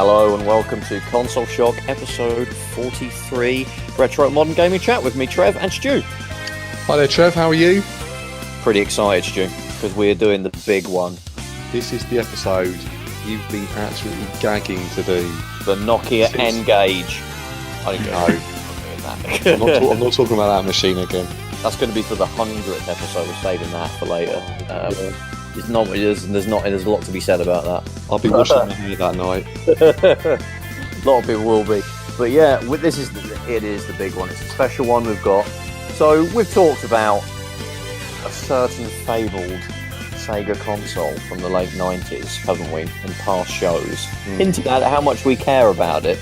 Hello and welcome to Console Shock episode 43, Retro Modern Gaming Chat with me, Trev and Stu. Hi there, Trev, how are you? Pretty excited, Stu, because we're doing the big one. This is the episode you've been absolutely gagging to do. The Nokia N-Gage. I don't know. I'm not talking about that machine again. That's going to be for the 100th episode. We're saving that for later. There's a lot to be said about that. I'll be washing my hair that night. A lot of people will be. But yeah, it is the big one. It's a special one we've got. So we've talked about a certain fabled Sega console from the late 90s, haven't we, in past shows? Hinted at how much we care about it.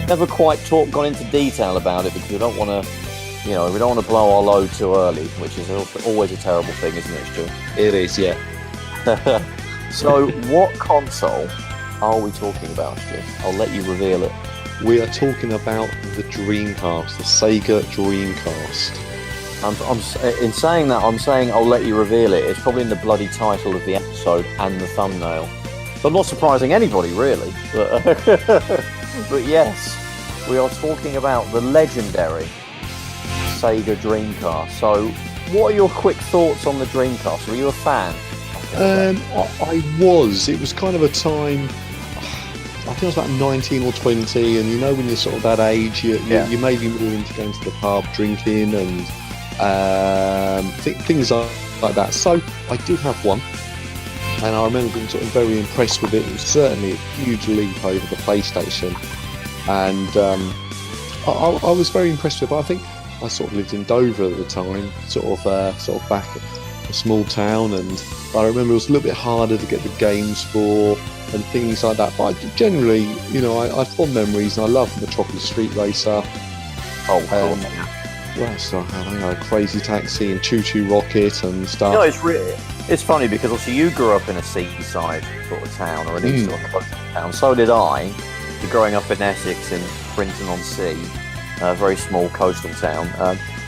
Never quite gone into detail about it because we don't want to blow our load too early, which is always a terrible thing, isn't it, Stu? It is, yeah. So, what console are we talking about, Stu? I'll let you reveal it. We are talking about the Dreamcast, the Sega Dreamcast. In saying that, I'm saying I'll let you reveal it. It's probably in the bloody title of the episode and the thumbnail. So I'm not surprising anybody, really. But yes, we are talking about the legendary Sega Dreamcast. So, what are your quick thoughts on the Dreamcast? Were you a fan? I was. It was kind of a time. I think I was about 19 or 20, and when you're sort of that age, you may be moving to going to the pub, drinking, and things like that. So I did have one, and I remember being sort of very impressed with it. It was certainly a huge leap over the PlayStation, and I was very impressed with it. But I think I sort of lived in Dover at the time, sort of back at a small town, and I remember it was a little bit harder to get the games for and things like that. But generally, I had fond memories, and I loved Metropolis Street Racer. Oh, cool. What else did I have? Crazy Taxi and Choo Choo Rocket and stuff. It's funny because obviously you grew up in a seaside sort of town or an east or coastal town. So did I. Growing up in Essex in Brinton-on-Sea. A very small coastal town.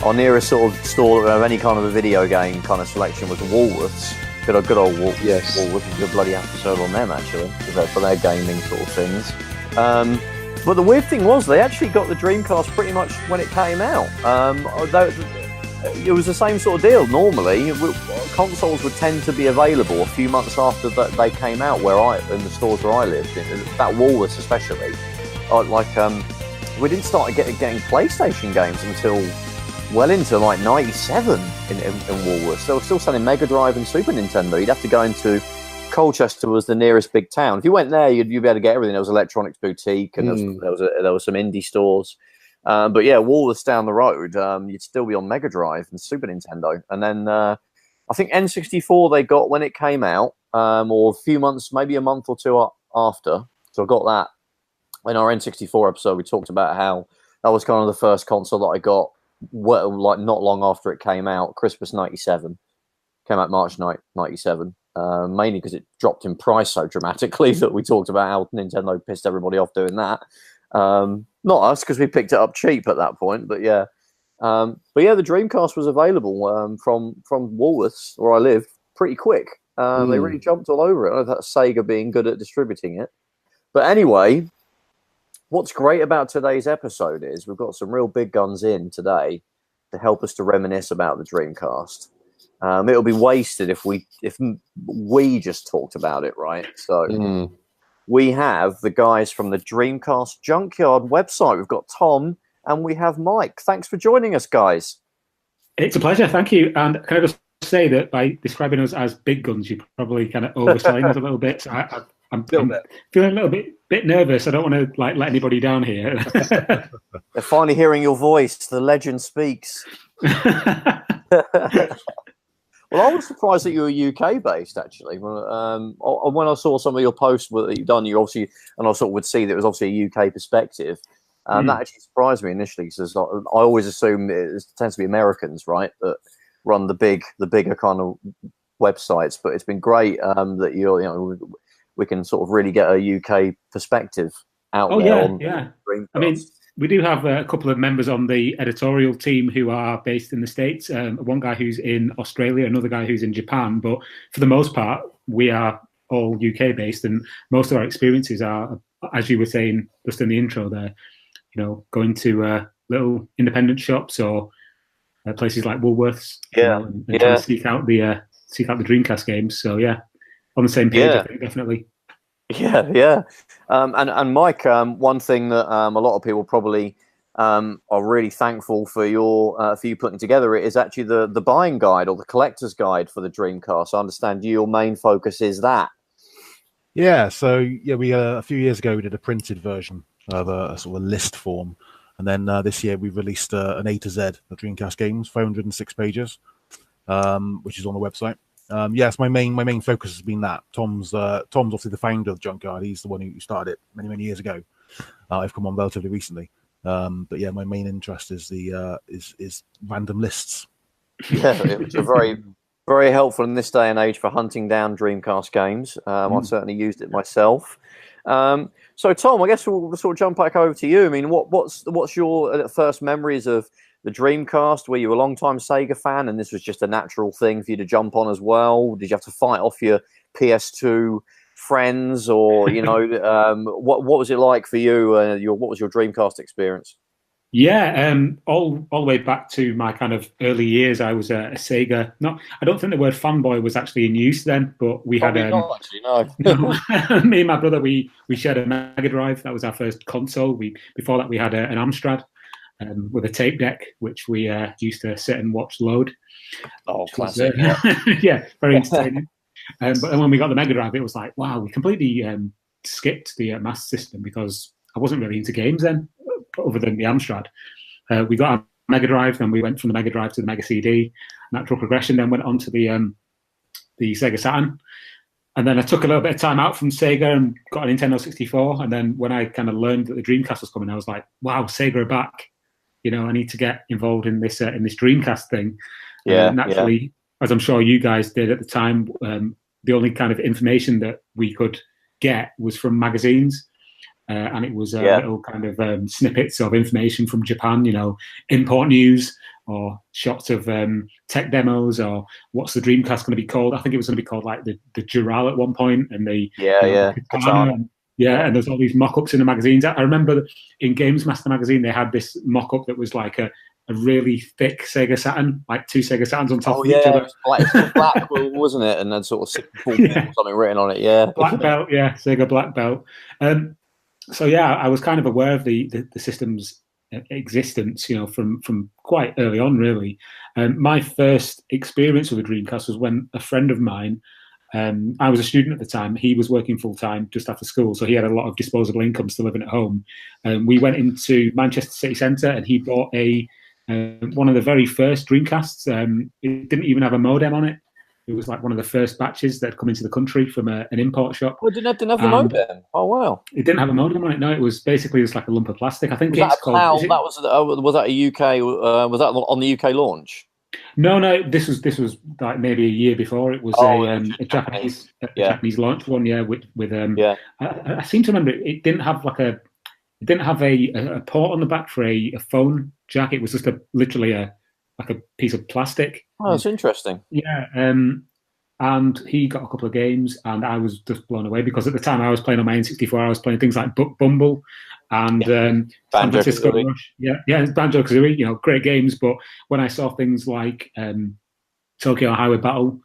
Our nearest sort of store of any kind of a video game kind of selection was Woolworths. Good old Woolworths. Yes. Woolworths. A good bloody episode on them actually for their gaming sort of things. But the weird thing was they actually got the Dreamcast pretty much when it came out. It was the same sort of deal. Normally, consoles would tend to be available a few months after they came out in the stores where I lived, that Woolworths especially. We didn't start getting PlayStation games until well into like 97 in Woolworths. They were still selling Mega Drive and Super Nintendo. You'd have to go into Colchester was the nearest big town. If you went there, you'd be able to get everything. There was Electronics Boutique and there was some indie stores. But yeah, Woolworths down the road, you'd still be on Mega Drive and Super Nintendo. And then I think N64 they got when it came out, or a few months, maybe a month or two after. So I got that. In our N64 episode, we talked about how that was kind of the first console that I got, not long after it came out, Christmas '97. Came out March 97. Mainly because it dropped in price so dramatically that we talked about how Nintendo pissed everybody off doing that. Not us, because we picked it up cheap at that point, but yeah. The Dreamcast was available from Woolworths, where I lived, pretty quick. They really jumped all over it. I know that's Sega being good at distributing it. But anyway, what's great about today's episode is we've got some real big guns in today to help us to reminisce about the Dreamcast. It'll be wasted if we just talked about it, right? So we have the guys from the Dreamcast Junkyard website. We've got Tom and we have Mike. Thanks for joining us, guys. It's a pleasure, thank you. And can I just say that by describing us as big guns, you're probably kind of overselling us a little bit. So I'm feeling a little bit nervous. I don't want to let anybody down here. They're finally hearing your voice. The legend speaks. Well, I was surprised that you were UK based actually. When I saw some of your posts that you've done, you obviously, and I sort of would see that it was obviously a UK perspective. That actually surprised me initially because I always assume it tends to be Americans, right, that run the bigger kind of websites. But it's been great that we can sort of really get a UK perspective out there. Yeah. I mean, we do have a couple of members on the editorial team who are based in the States. One guy who's in Australia, another guy who's in Japan. But for the most part, we are all UK based, and most of our experiences are as you were saying just in the intro there, going to little independent shops or places like Woolworths, and trying to seek out the Dreamcast games. So yeah, on the same page, I think, definitely. Yeah. And Mike, one thing that a lot of people probably are really thankful for you putting together it is actually the buying guide or the collector's guide for the Dreamcast. I understand your main focus is that. Yeah, so we a few years ago we did a printed version of a sort of a list form, and then this year we released an A to Z of Dreamcast Games, 506 pages, which is on the website. Yes, my main focus has been that. Tom's obviously the founder of Junkyard. He's the one who started it many years ago. I've come on relatively recently, but yeah, my main interest is is random lists. Yeah, it's a very helpful in this day and age for hunting down Dreamcast games. I've certainly used it myself. So Tom, I guess we'll sort of jump back over to you. I mean, what's your first memories of the Dreamcast? Were you a long-time Sega fan, and this was just a natural thing for you to jump on as well? Did you have to fight off your PS2 friends, or what was it like for you? What was your Dreamcast experience? Yeah, all the way back to my kind of early years, I was a Sega. I don't think the word fanboy was actually in use then, but we Probably had not actually, no. me and my brother, we shared a Mega Drive. That was our first console. Before that we had an Amstrad with a tape deck, which we used to sit and watch load. Oh, classic! Yeah, very entertaining. But then when we got the Mega Drive, it was like, wow, we completely skipped the Master System because I wasn't really into games then, other than the Amstrad. We got our Mega Drive, then we went from the Mega Drive to the Mega CD. Natural progression, then went on to the Sega Saturn. And then I took a little bit of time out from Sega and got a Nintendo 64. And then when I kind of learned that the Dreamcast was coming, I was like, wow, Sega are back. I need to get involved in this Dreamcast thing. Naturally, as I'm sure you guys did at the time, the only kind of information that we could get was from magazines. And it was little kind of snippets of information from Japan, import news or shots of tech demos or what's the Dreamcast going to be called. I think it was going to be called like the Jural at one point, and the Katana. And there's all these mock-ups in the magazines. I remember in Games Master magazine they had this mock-up that was like a really thick Sega Saturn, like two Sega Saturns on top of each other. It was black, wasn't it? And then sort of something written on it. Yeah, black belt. Yeah, Sega black belt. So yeah, I was kind of aware of the system's existence, from quite early on, really. My first experience with a Dreamcast was when a friend of mine, I was a student at the time, he was working full-time just after school, so he had a lot of disposable income still living at home. We went into Manchester City Centre and he bought one of the very first Dreamcasts. It didn't even have a modem on it. It was like one of the first batches that had come into the country from an import shop. Oh, it didn't have the modem? Oh, wow. It didn't have a modem on it. No, it was basically just like a lump of plastic. I think it's called... Was that a UK... was that on the UK launch? No. This was like maybe a year before. It was a Japanese launch one. Yeah, with I seem to remember it didn't have a port on the back for a phone jack. It was just literally a piece of plastic. Oh, that's interesting. Yeah, and he got a couple of games, and I was just blown away because at the time I was playing on my N64. I was playing things like Bumble and San Francisco Rush. Yeah, Banjo-Kazooie. Great games. But when I saw things like Tokyo Highway Battle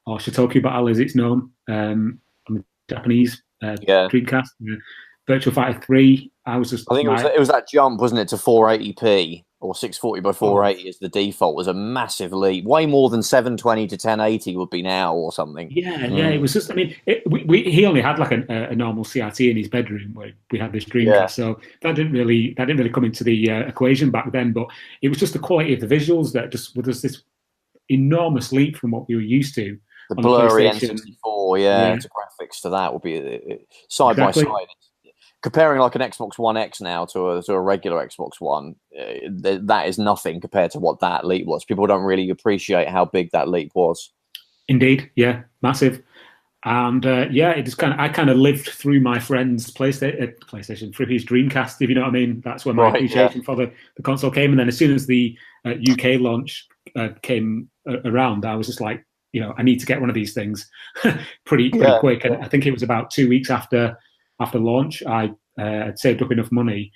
or Shotoku Battle, as it's known on the Japanese Dreamcast, Virtua Fighter 3, I was just... I think it was that jump, wasn't it, to 480p or 640 by 480 as the default was a massive leap. Way more than 720 to 1080 would be now or something. Yeah, it was just... I mean, he only had like a normal CRT in his bedroom where we had this Dreamcast, so that didn't really come into the equation back then. But it was just the quality of the visuals that just was this enormous leap from what we were used to. The blurry N64, to graphics to that would be side by side. Comparing like an Xbox One X now to a regular Xbox One, that is nothing compared to what that leap was. People don't really appreciate how big that leap was. Indeed, yeah, massive. And it just I kind of lived through my friend's PlayStation, through his Dreamcast, if you know what I mean. That's when my appreciation for the console came. And then as soon as the UK launch came around, I was just like, I need to get one of these things pretty quick. And I think it was about 2 weeks after launch, I I'd saved up enough money,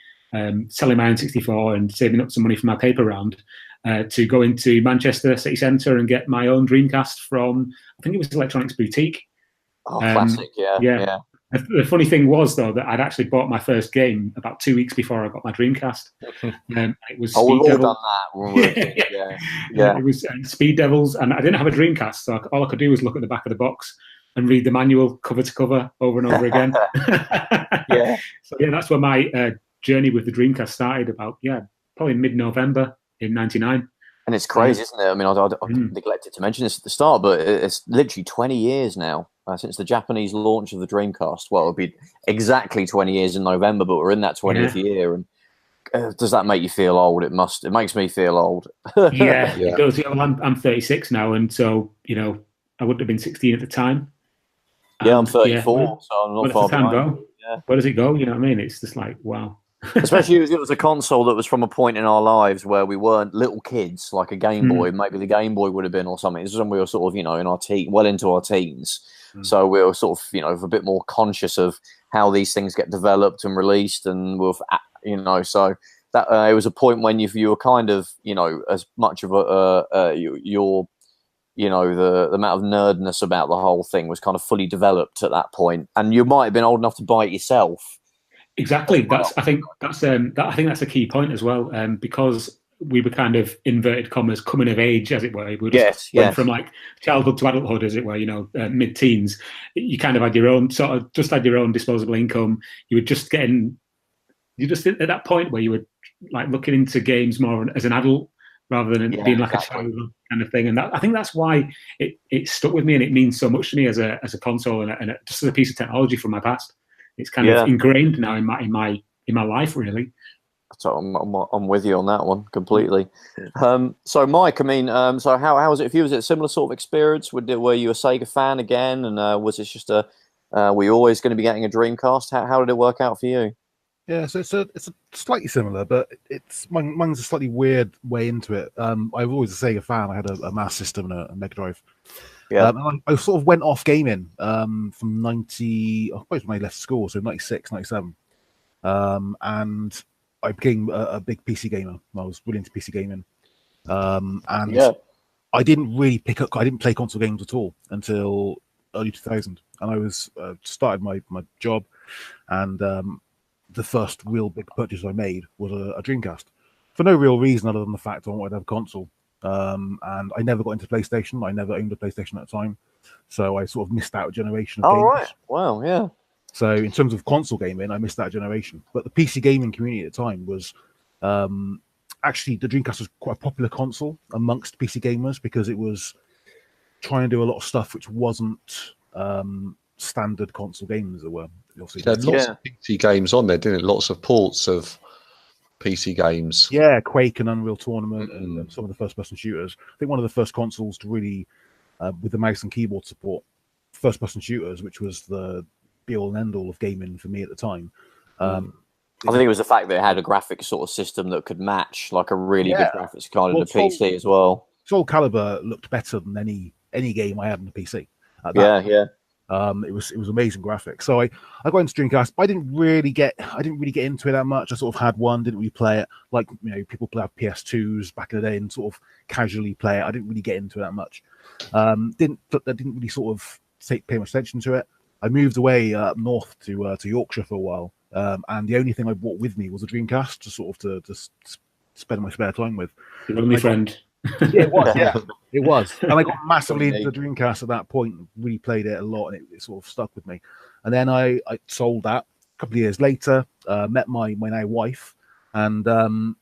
selling my N64 and saving up some money for my paper round, to go into Manchester city centre and get my own Dreamcast from, I think it was Electronics Boutique. Oh, classic, yeah. The funny thing was, though, that I'd actually bought my first game about 2 weeks before I got my Dreamcast. It was Speed we've Devils. all done that when we were kids, yeah. It was Speed Devils, and I didn't have a Dreamcast, so all I could do was look at the back of the box and read the manual cover to cover over and over again. So that's where my journey with the Dreamcast started. About probably mid-November in '99. And it's crazy, isn't it? I mean, I neglected to mention this at the start, but it's literally 20 years now since the Japanese launch of the Dreamcast. Well, it'll be exactly 20 years in November, but we're in that 20th year. And does that make you feel old? It must. It makes me feel old. It does. Well, I'm 36 now, and so I wouldn't have been 16 at the time. Yeah, I'm 34, so I'm not far behind. Where does it go? You know what I mean? It's just like, wow. Especially if it was a console that was from a point in our lives where we weren't little kids, like a Game Boy. Maybe the Game Boy would have been, or something. This is when we were sort of, in our well into our teens. So we were sort of, a bit more conscious of how these things get developed and released, and so that it was a point when you were kind of, as much of the amount of nerdness about the whole thing was kind of fully developed at that point, and you might have been old enough to buy it yourself. Exactly. I think that's a key point as well, because we were kind of, inverted commas, coming of age, as it were. We just went from like childhood to adulthood, as it were. Mid-teens. You kind of had your own disposable income. You were just at that point where you were like looking into games more as an adult rather than being like a child kind of thing. And I think that's why it stuck with me, and it means so much to me as a console and just as a piece of technology from my past. It's kind of ingrained now in my life, really. So I'm with you on that one completely. So Mike, I mean, so how was it for you? Was it a similar sort of experience? Were you a Sega fan again, and was it just were you always going to be getting a Dreamcast? How did it work out for you? Yeah, so it's a slightly similar, but mine's a slightly weird way into it. I was always a Sega fan. I had a Master System and a Mega Drive. Yeah, I sort of went off gaming from 90. I suppose when I left school, so 96, 97, and I became a big PC gamer. I was really into PC gaming, and I didn't really pick up. I didn't play console games at all until early 2000, and I was started my job, and the first real big purchase I made was a Dreamcast, for no real reason other than the fact I wanted to have a console. And I never got into PlayStation. I never owned a PlayStation at the time, so I sort of missed out a generation of games. Right, wow, yeah. So in terms of console gaming, I missed that generation. But the PC gaming community at the time was actually, the Dreamcast was quite a popular console amongst PC gamers because it was trying to do a lot of stuff which wasn't standard console games, as it were. It had lots of PC games on there, didn't it? Lots of ports of PC games. Yeah, Quake and Unreal Tournament and some of the first-person shooters. I think one of the first consoles to really, with the mouse and keyboard support, first-person shooters, which was the be-all and end-all of gaming for me at the time. I think it was the fact that it had a graphics sort of system that could match like a really good graphics card in the PC as well. Soul Calibur looked better than any game I had on the PC. It was amazing graphics. So I got into Dreamcast, but I didn't really get into it that much. I sort of had one, didn't really play it. Like, people play PS2s back in the day and sort of casually play it. I didn't really get into it that much. Didn't really sort of pay much attention to it. I moved away up north to Yorkshire for a while, and the only thing I brought with me was a Dreamcast to spend my spare time with. Your only friend. Yeah, it was. Yeah, it was. And I got massively into the Dreamcast at that point. Really played it a lot, and it sort of stuck with me. And then I sold that a couple of years later. Met my now wife, and the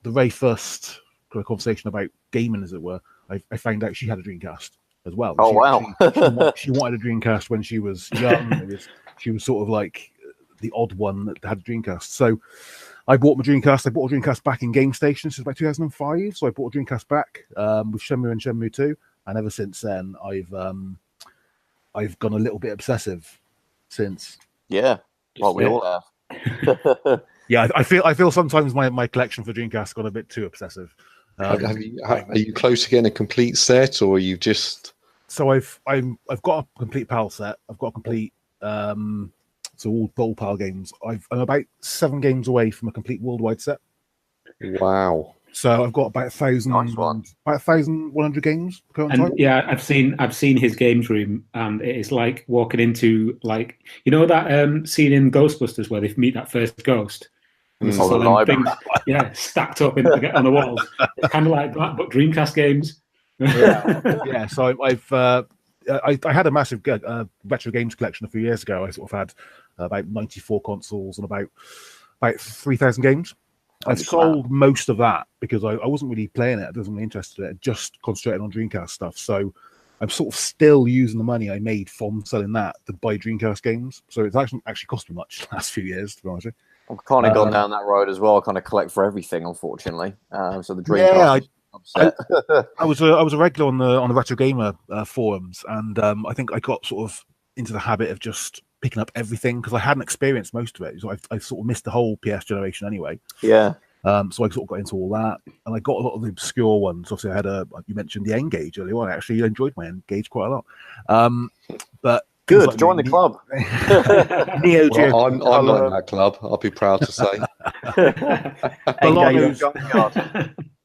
very first conversation about gaming, as it were, I found out she had a Dreamcast as well. Oh, wow. She wanted a Dreamcast when she was young. She was sort of like the odd one that had a Dreamcast. So I bought my Dreamcast. I bought a Dreamcast back in Game Station since about 2005. So I bought a Dreamcast back with Shenmue and Shenmue 2. And ever since then, I've gone a little bit obsessive since. Yeah, well, we all have. Yeah, I feel sometimes my collection for Dreamcast got a bit too obsessive. Are you close to getting a complete set, or are you just? So I've got a complete PAL set. I've got a complete So all PAL games. I'm about 7 games away from a complete worldwide set. Wow. So I've got about 1,000, Nice one. about 1,100 games current And time. yeah, I've seen his games room, and it is like walking into, like, you know that scene in Ghostbusters where they meet that first ghost. And there's just the all them library. things, stacked up on the walls. It's kind of like that, but Dreamcast games. Yeah. So I had a massive retro games collection a few years ago. I sort of had about 94 consoles and about 3,000 games. I've sold most of that because I wasn't really playing it. I wasn't really interested in it. Just concentrated on Dreamcast stuff. So I'm sort of still using the money I made from selling that to buy Dreamcast games. So it's actually cost me much the last few years, to be honest with you. I've kind of gone down that road as well. I kind of collect for everything, unfortunately. So the Dreamcast. I was a regular on the Retro Gamer forums, and I think I got sort of into the habit of just picking up everything because I hadn't experienced most of it. So I sort of missed the whole PS generation anyway. Yeah. So I sort of got into all that, and I got a lot of the obscure ones. Obviously, I had you mentioned the N-Gage earlier on. I actually enjoyed my N-Gage quite a lot. But good, like join the club. Neo Geo. Well, I'm not in that club. I'll be proud to say.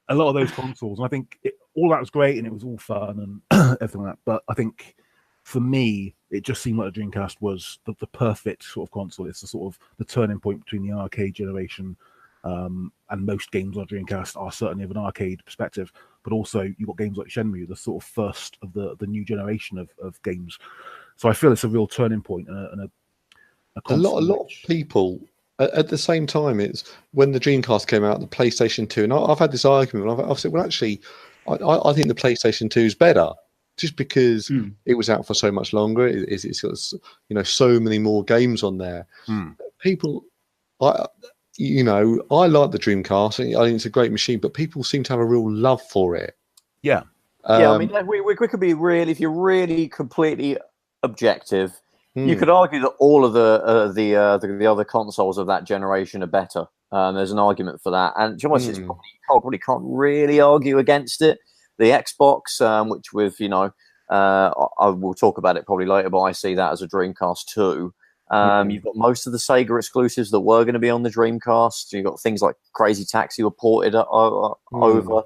A lot of those consoles, and I think all that was great, and it was all fun and everything like that. But I think for me, it just seemed like the Dreamcast was the perfect sort of console. It's the sort of the turning point between the arcade generation. And most games on Dreamcast are certainly of an arcade perspective, but also you've got games like Shenmue, the sort of first of the new generation of games. So I feel it's a real turning point and a lot of people at the same time. It's when the Dreamcast came out, the PlayStation 2, and I've had this argument. I've said, well, actually, I think the PlayStation 2 is better, just because it was out for so much longer. It's got, so many more games on there. People, I like the Dreamcast. I think it's a great machine, but people seem to have a real love for it. Yeah. I mean, we could be really, if you're really completely objective, you could argue that all of the other consoles of that generation are better. There's an argument for that, and it's probably can't really argue against it. The Xbox, which with I will talk about it probably later, but I see that as a Dreamcast 2. You've got most of the Sega exclusives that were going to be on the Dreamcast. You've got things like Crazy Taxi were ported over.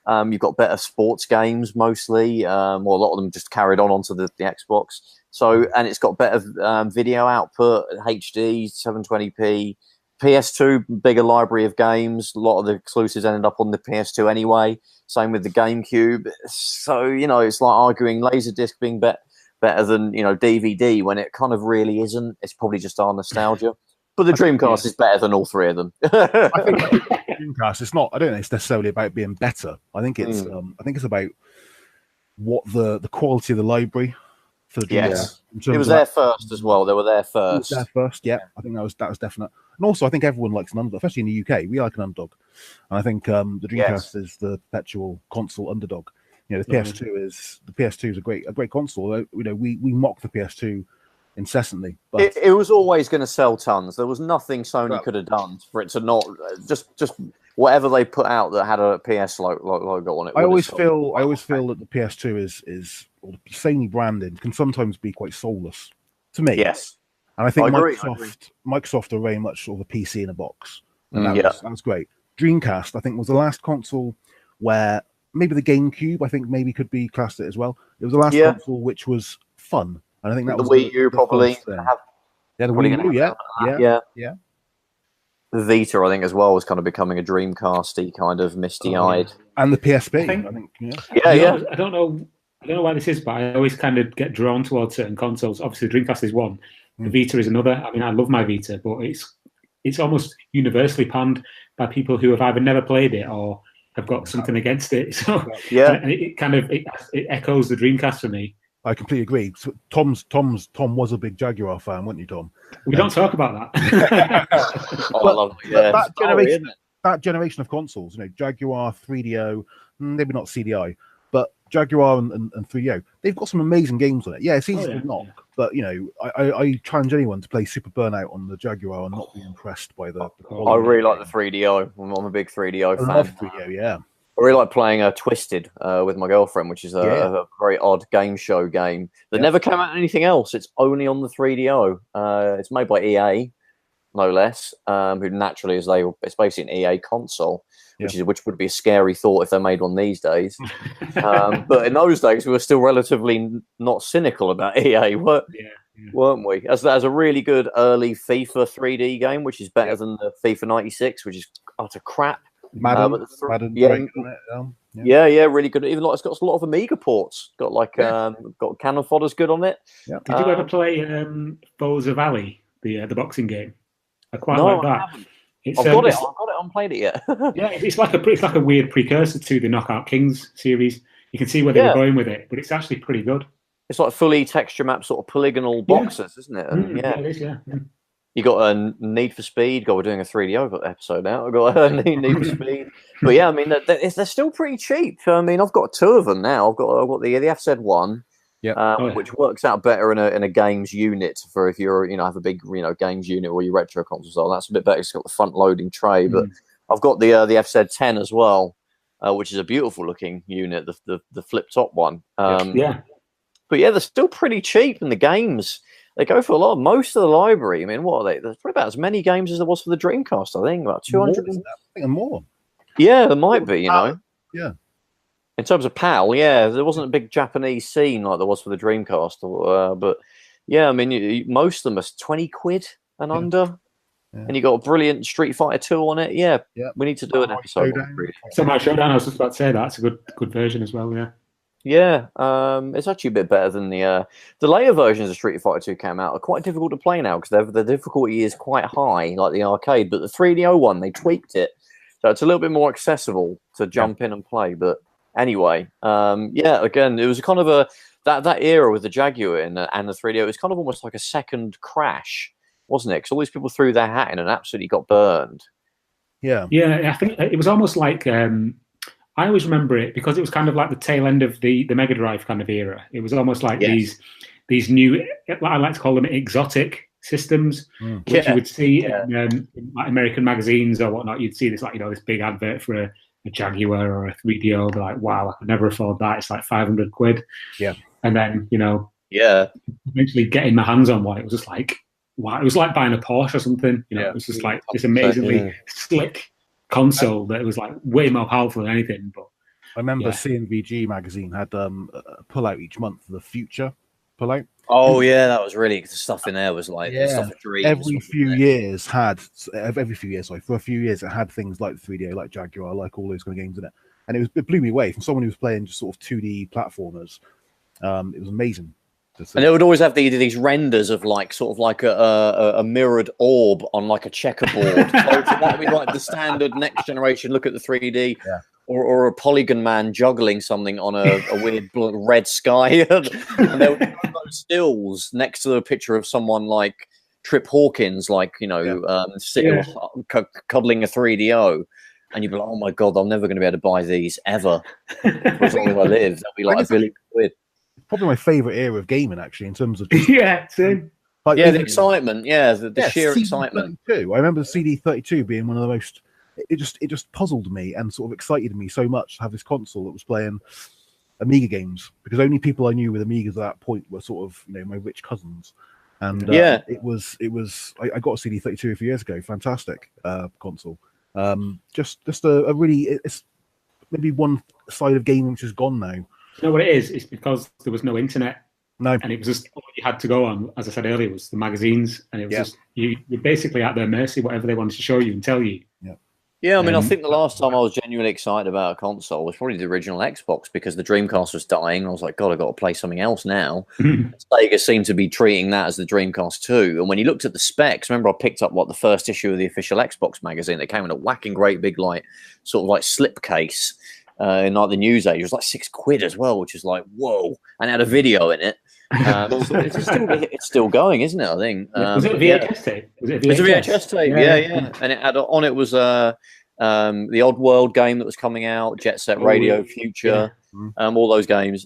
You've got better sports games mostly. A lot of them just carried onto the Xbox. So, and it's got better video output, HD, 720p. PS2, bigger library of games. A lot of the exclusives ended up on the PS2 anyway. Same with the GameCube. So, it's like arguing Laserdisc being better than DVD when it kind of really isn't. It's probably just our nostalgia. But the Dreamcast is better than all three of them. I think Dreamcast. It's not. I don't think it's necessarily about being better. I think it's. I think it's about what the quality of the library for the Dreamcast. Yes, it was there first as well. They were there first. It was there first. Yeah, I think that was definite. And also, I think everyone likes an underdog, especially in the UK. We like an underdog, and I think the Dreamcast is the perpetual console underdog. The PS2 is a great console. We mock the PS2 incessantly, but it was always going to sell tons. There was nothing Sony could have done for it to not just whatever they put out that had a PS logo on it. I always feel that the PS2 is or the Sony branding can sometimes be quite soulless to me. Yes, and I think Microsoft are very much sort of a PC in a box. And that was great. Dreamcast, I think, was the last console where. Maybe the GameCube, I think, maybe could be classed it as well. It was the last console which was fun, and I think that the was Wii U probably. The Wii U, yeah. The Vita, I think, as well was kind of becoming a Dreamcasty kind of misty-eyed, and the PSP. I think I don't know why this is, but I always kind of get drawn towards certain consoles. Obviously, the Dreamcast is one, the Vita is another. I mean, I love my Vita, but it's almost universally panned by people who have either never played it or have got something against it. So and it kind of it echoes the Dreamcast for me. I completely agree. So Tom was a big Jaguar fan, wasn't you, Tom? We don't talk about that. I love it. That generation of consoles, Jaguar, 3DO, maybe not CDI, but Jaguar and 3DO, they've got some amazing games on it. Yeah, it's easy to knock, but I challenge anyone to play Super Burnout on the Jaguar and not be impressed by the quality. I really like the 3DO. I'm a big 3DO fan. I love 3DO, yeah. really like playing Twisted with my girlfriend, which is a very odd game show game that never came out on anything else. It's only on the 3DO. It's made by EA, no less, who naturally it's basically an EA console, which would be a scary thought if they made one these days. But in those days, we were still relatively not cynical about EA, weren't we? As a really good early FIFA 3D game, which is better than the FIFA 96, which is utter crap. Madden, really good. Even like it's got a lot of Amiga ports. Got like got Cannon Fodder's good on it. Did you ever play Forza Valley, the boxing game? I quite like that. I've got it. I haven't played it yet. Yeah, it's like a weird precursor to the Knockout Kings series. You can see where they were going with it, but it's actually pretty good. It's like fully texture map, sort of polygonal boxes, isn't it? And, it is. You got a Need for Speed. God, we're doing a 3DO episode now. I've got a Need for Speed. But yeah, I mean, they're still pretty cheap. I mean, I've got 2 of them now. I've got the FZ1. Which works out better in a games unit for if you're have a big games unit or your retro consoles. So that's a bit better. It's got the front loading tray, but I've got the FZ10 as well, which is a beautiful looking unit, the flip top one. But yeah, they're still pretty cheap, and the games they go for a lot. Most of the library, I mean, what are they? There's probably about as many games as there was for the Dreamcast. I think about 200 more. Yeah, there might be. Yeah. In terms of PAL, there wasn't a big Japanese scene like there was for the Dreamcast. But yeah, I mean, most of them are 20 quid and under. Yeah. And you got a brilliant Street Fighter 2 on it. Yeah, we need to do an episode. Samurai Showdown, I was just about to say that's a good version as well. Yeah, it's actually a bit better than the later versions of Street Fighter 2 came out. Are quite difficult to play now because the difficulty is quite high, like the arcade. But the 3DO one, they tweaked it, so it's a little bit more accessible to jump in and play. But anyway, again, it was kind of that era with the Jaguar and the 3DO. It was kind of almost like a second Crash, wasn't it? Because all these people threw their hat in and absolutely got burned. Yeah, I think it was almost like I always remember it because it was kind of like the tail end of the Mega Drive kind of era. It was almost like these new, I like to call them exotic systems, which you would see in like American magazines or whatnot. You'd see this this big advert for a Jaguar or a 3DO. Be like, wow, I could never afford that. It's like 500 quid. Yeah, and then eventually getting my hands on one, it was just like, wow, it was like buying a Porsche or something. It was just like this amazingly slick console that was like way more powerful than anything. But I remember CNVG magazine had a pull out each month for the future pull out. Oh yeah, that was really the stuff in there was like stuff of dreams. For a few years for a few years it had things like the 3DO, like Jaguar, like all those kind of games in it, and it blew me away from someone who was playing just sort of 2D platformers. It was amazing. And it would always have these renders of like sort of like a mirrored orb on like a checkerboard. So that would be like the standard next generation look at the 3D, or a polygon man juggling something on a weird red sky. And there would be those stills next to the picture of someone like Trip Hawkins, like sitting cuddling a 3DO. And you'd be like, oh my god, I'm never going to be able to buy these ever for as long as I live. That'll be like $1 billion quid. Probably my favorite era of gaming, actually, in terms of just, same. Like, the excitement, the sheer excitement. I remember the CD32 being one of the most. It just puzzled me and sort of excited me so much to have this console that was playing Amiga games, because only people I knew with Amigas at that point were sort of my rich cousins, and it was. I got a CD32 a few years ago. Fantastic console. Just a really, it's maybe one side of gaming which is gone now. You know what it is? It's because there was no internet. No. And it was just all you had to go on, as I said earlier, was the magazines. And it was just, you're basically at their mercy, whatever they wanted to show you and tell you. Yeah, I mean, I think the last time I was genuinely excited about a console was probably the original Xbox, because the Dreamcast was dying. I was like, God, I've got to play something else now. Sega seemed to be treating that as the Dreamcast 2. And when you looked at the specs, remember I picked up the first issue of the official Xbox magazine that came in a whacking great big sort of slipcase. In the news age, it was like £6 as well, which is like, whoa, and it had a video in it. It's still going, isn't it? I think. Was it a VHS tape? It was a VHS tape. Yeah. And it had on it was the Odd World game that was coming out, Jet Set Radio Future, all those games.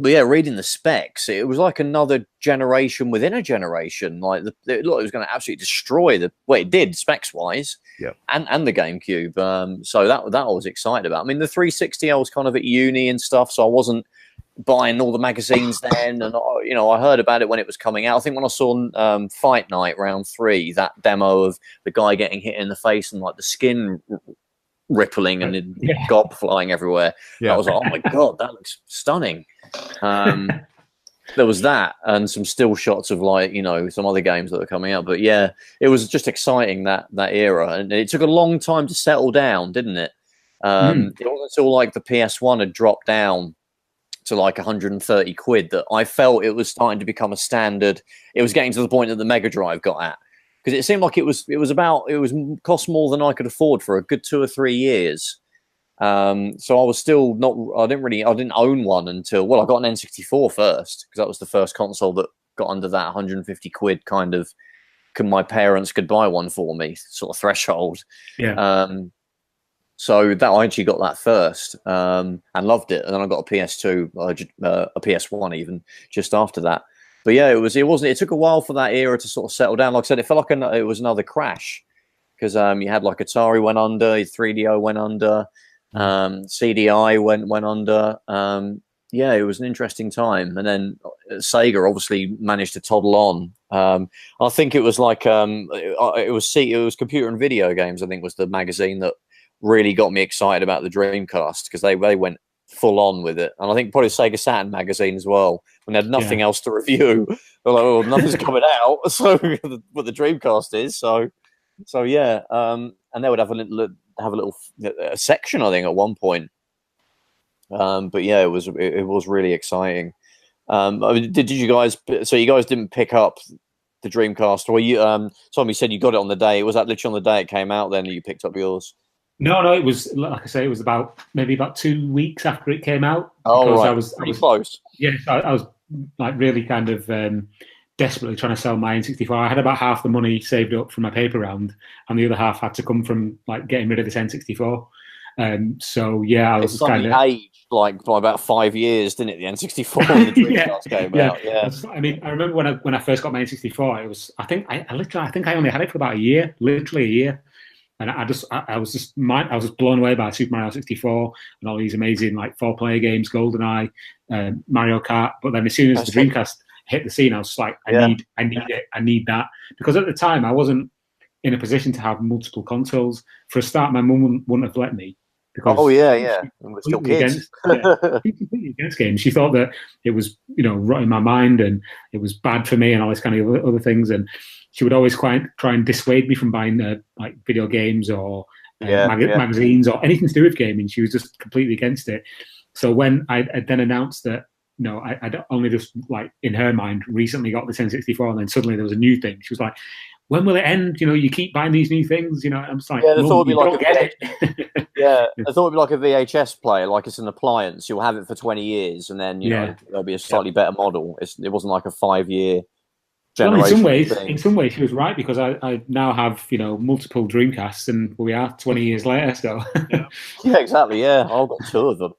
But yeah, reading the specs, it was like another generation within a generation. Like it looked, it was going to absolutely destroy the. Well, it did specs wise, yeah, and the GameCube. So that I was excited about. I mean, the 360, I was kind of at uni and stuff, so I wasn't buying all the magazines then. And you know, I heard about it when it was coming out. I think when I saw Fight Night Round 3, that demo of the guy getting hit in the face and like the skin rippling and the gob flying everywhere. I was like, oh my god, that looks stunning. There was that and some still shots of like, you know, some other games that were coming out. But yeah, it was just exciting, that era, and it took a long time to settle down, didn't it? It wasn't until like the PS1 had dropped down to like 130 quid that I felt it was starting to become a standard. It was getting to the point that the Mega Drive got at, because it seemed like it was cost more than I could afford for a good 2 or 3 years. So I was still not. I didn't own one until, well, I got an N64 first, because that was the first console that got under that 150 quid kind of. My parents could buy one for me sort of threshold. Yeah. So that I actually got that first, and loved it, and then I got a PS2, a PS1 even just after that. But yeah, it took a while for that era to sort of settle down. Like I said, it felt like it was another crash, because you had like Atari went under, 3DO went under. CDI went under. Yeah, it was an interesting time, and then Sega obviously managed to toddle on. I think it was like it was Computer and Video Games, I think, was the magazine that really got me excited about the Dreamcast, because they went full on with it. And I think probably Sega Saturn magazine as well, when they had nothing else to review. They're like, oh, nothing's coming out, so what the Dreamcast is. So yeah, and they would have a little section, I think, at one point. But yeah, it was really exciting. I mean, did you guys? So you guys didn't pick up the Dreamcast, or you? Somebody said you got it on the day. Was that literally on the day it came out? Then that you picked up yours? No, it was, like I say, it was maybe about 2 weeks after it came out. Oh, right. I was close. Yeah, I was like really kind of desperately trying to sell my N64. I had about half the money saved up from my paper round, and the other half had to come from like getting rid of this N64. So yeah, I was kind of aged like by about 5 years, didn't it? The N64 when the Dreamcast came out. Yeah. I mean, I remember when I first got my N64, it was I think I only had it for about a year, literally a year. And I was just blown away by Super Mario 64 and all these amazing like 4-player games, GoldenEye, Mario Kart. But then as soon as the Dreamcast hit the scene, I was just like, I need it, I need that. Because at the time I wasn't in a position to have multiple consoles. For a start, my mum wouldn't have let me. Because we're still kids. Completely against games. She thought that it was, rotting my mind and it was bad for me and all this kind of other things. And she would always try and dissuade me from buying like video games or magazines or anything to do with gaming. She was just completely against it. So when I then announced that, I'd only just, like, in her mind, recently got the 1064, and then suddenly there was a new thing. She was like, when will it end? You keep buying these new things. I'm just like, I thought it'd be like get it. I thought it'd be like a VHS player, like it's an appliance. You'll have it for 20 years, and then there'll be a slightly better model. It wasn't like a 5-year generation. Well, in some ways, she was right, because I now have multiple Dreamcasts, and we are 20 years later. So yeah, exactly. Yeah, I've got 2 of them.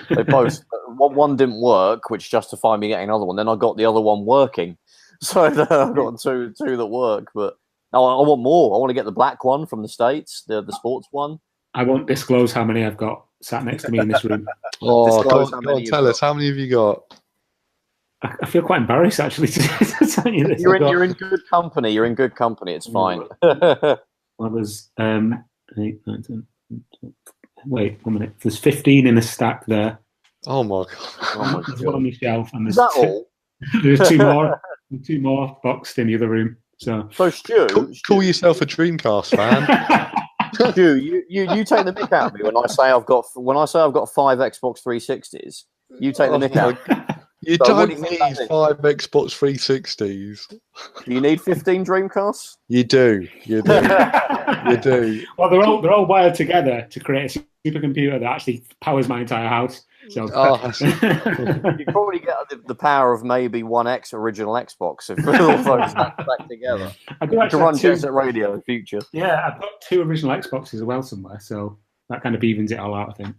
They both one didn't work, which justified me getting another one. Then I got the other one working, so I've got two that work. But I want more. I want to get the black one from the States, the sports one. I won't disclose how many I've got sat next to me in this room. Go on, tell us, how many have you got? I feel quite embarrassed, actually, to tell you this. You're in good company. You're in good company. It's fine. I was 8, 9, 10, wait 1 minute. There's 15 in a stack there. Oh my god! There's one on the shelf, and there's all? There's 2 more. 2 more boxed in the other room. So Stu, call yourself a Dreamcast fan. Stu, you take the mick out of me when I say I've got 5 Xbox 360s. You take the mick out. You don't need 5 Xbox 360s. Do you need 15 Dreamcasts? You do. You do. Well, they're all wired together to create a supercomputer that actually powers my entire house. So you probably get the power of maybe one original Xbox if all those back together. I do actually run Jet Set Radio in the future. Yeah, I've got 2 original Xboxes as well somewhere, so that kind of evens it all out, I think.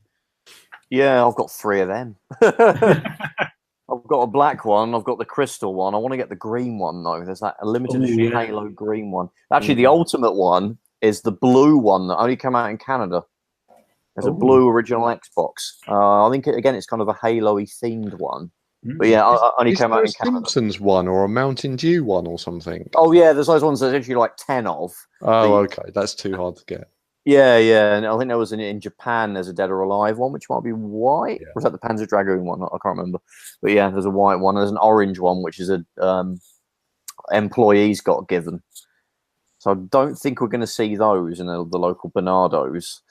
Yeah, I've got 3 of them. I've I've got a black one. I've got the crystal one. I want to get the green one though. There's that limited edition Halo green one. Actually, the ultimate one is the blue one that only came out in Canada. There's a blue original Xbox. I think again it's kind of a Halo-y themed one. But yeah, only came out in Canada. A Simpsons one or a Mountain Dew one or something? Oh yeah, there's those ones. There's actually like 10 of. Oh, okay, that's too hard to get. Yeah, and I think there was in Japan. There's a Dead or Alive one, which might be white. Or was that the Panzer Dragoon one? I can't remember. But yeah, there's a white one. There's an orange one, which is a employees got given. So I don't think we're going to see those in the local Bernardo's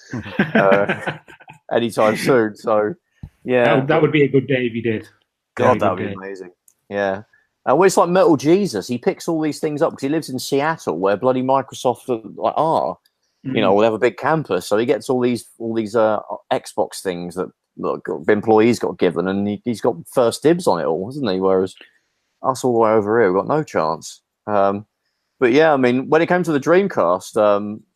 anytime soon. So yeah, that would be a good day if you did. God, that would be amazing. Yeah. Well, it's like Metal Jesus. He picks all these things up because he lives in Seattle, where bloody Microsoft are. You know, they have a big campus, so he gets all these Xbox things that employees got given, and he's got first dibs on it all, hasn't he? Whereas us all the way over here, we've got no chance. But yeah, I mean, when it came to the Dreamcast,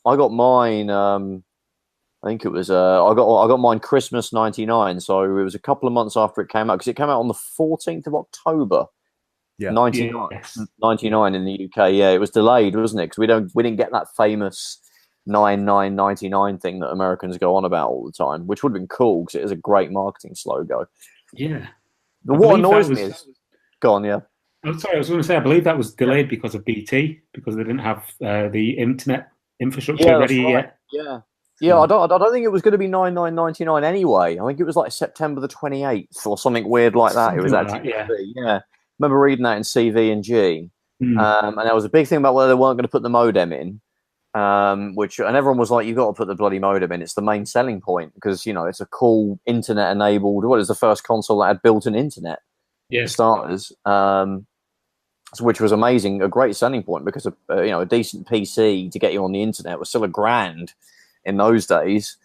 I got mine. I think it was I got mine Christmas '99, so it was a couple of months after it came out, because it came out on the 14th of October. Yeah, 99 in the UK. Yeah, it was delayed, wasn't it? Because we didn't get that famous 9999 thing that Americans go on about all the time, which would have been cool because it is a great marketing slogan. Yeah. But what annoys me is, go on, yeah. I'm sorry, I was going to say, I believe that was delayed because of BT, because they didn't have the internet infrastructure ready yet. Yeah, I don't think it was going to be 9999 anyway. I think it was like September the 28th or something weird like that. It was actually yeah. I remember reading that in CV and G, and there was a big thing about whether they weren't going to put the modem in. And everyone was like, "You got to put the bloody modem in. It's the main selling point because it's a cool internet-enabled. What is the first console that had built-in internet? For starters, which was amazing, a great selling point because a decent PC to get you on the internet was still $1,000 in those days,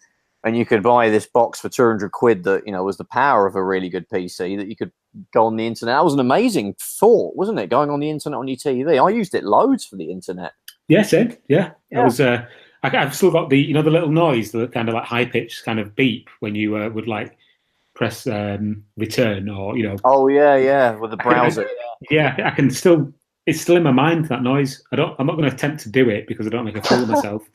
and you could buy this box for 200 quid that was the power of a really good PC that you could go on the internet. That was an amazing thought, wasn't it? Going on the internet on your TV. I used it loads for the internet. Yes, Ed. Yeah. It was. I've still got the the little noise, the kind of like high pitched kind of beep when you would like press return or Oh yeah, with the browser. I can still. It's still in my mind, that noise. I'm not going to attempt to do it because I don't make a fool of myself.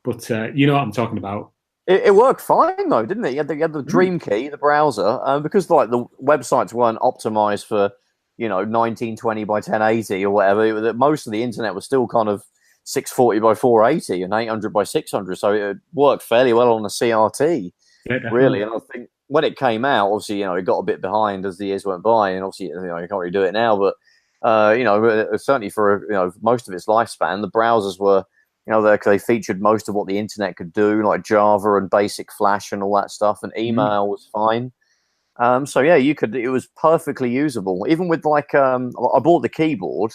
But you know what I'm talking about. It worked fine though, didn't it? You had the Dream Key, the browser, because like the websites weren't optimized for 1920 by 1080 or whatever. Most of the internet was still kind of 640 by 480 and 800 by 600, so it worked fairly well on the CRT, really. And I think when it came out, obviously, it got a bit behind as the years went by, and obviously, you can't really do it now. But certainly for most of its lifespan, the browsers were, they featured most of what the internet could do, like Java and basic Flash and all that stuff, and email was fine. So yeah, it was perfectly usable, even with like I bought the keyboard.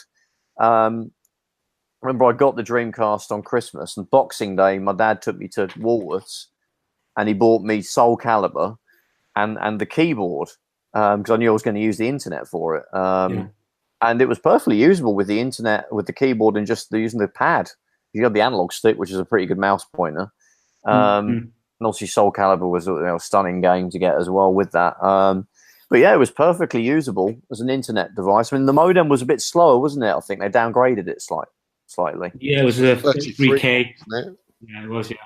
Remember, I got the Dreamcast on Christmas, and Boxing Day, my dad took me to Woolworths, and he bought me Soul Calibur and the keyboard because I knew I was going to use the internet for it. And it was perfectly usable with the internet, with the keyboard, and just using the pad. You had the analog stick, which is a pretty good mouse pointer. And obviously, Soul Calibur was a stunning game to get as well with that. But yeah, it was perfectly usable as an internet device. I mean, the modem was a bit slower, wasn't it? I think they downgraded it slightly. Yeah, it was a 3K. Yeah, it was. Yeah,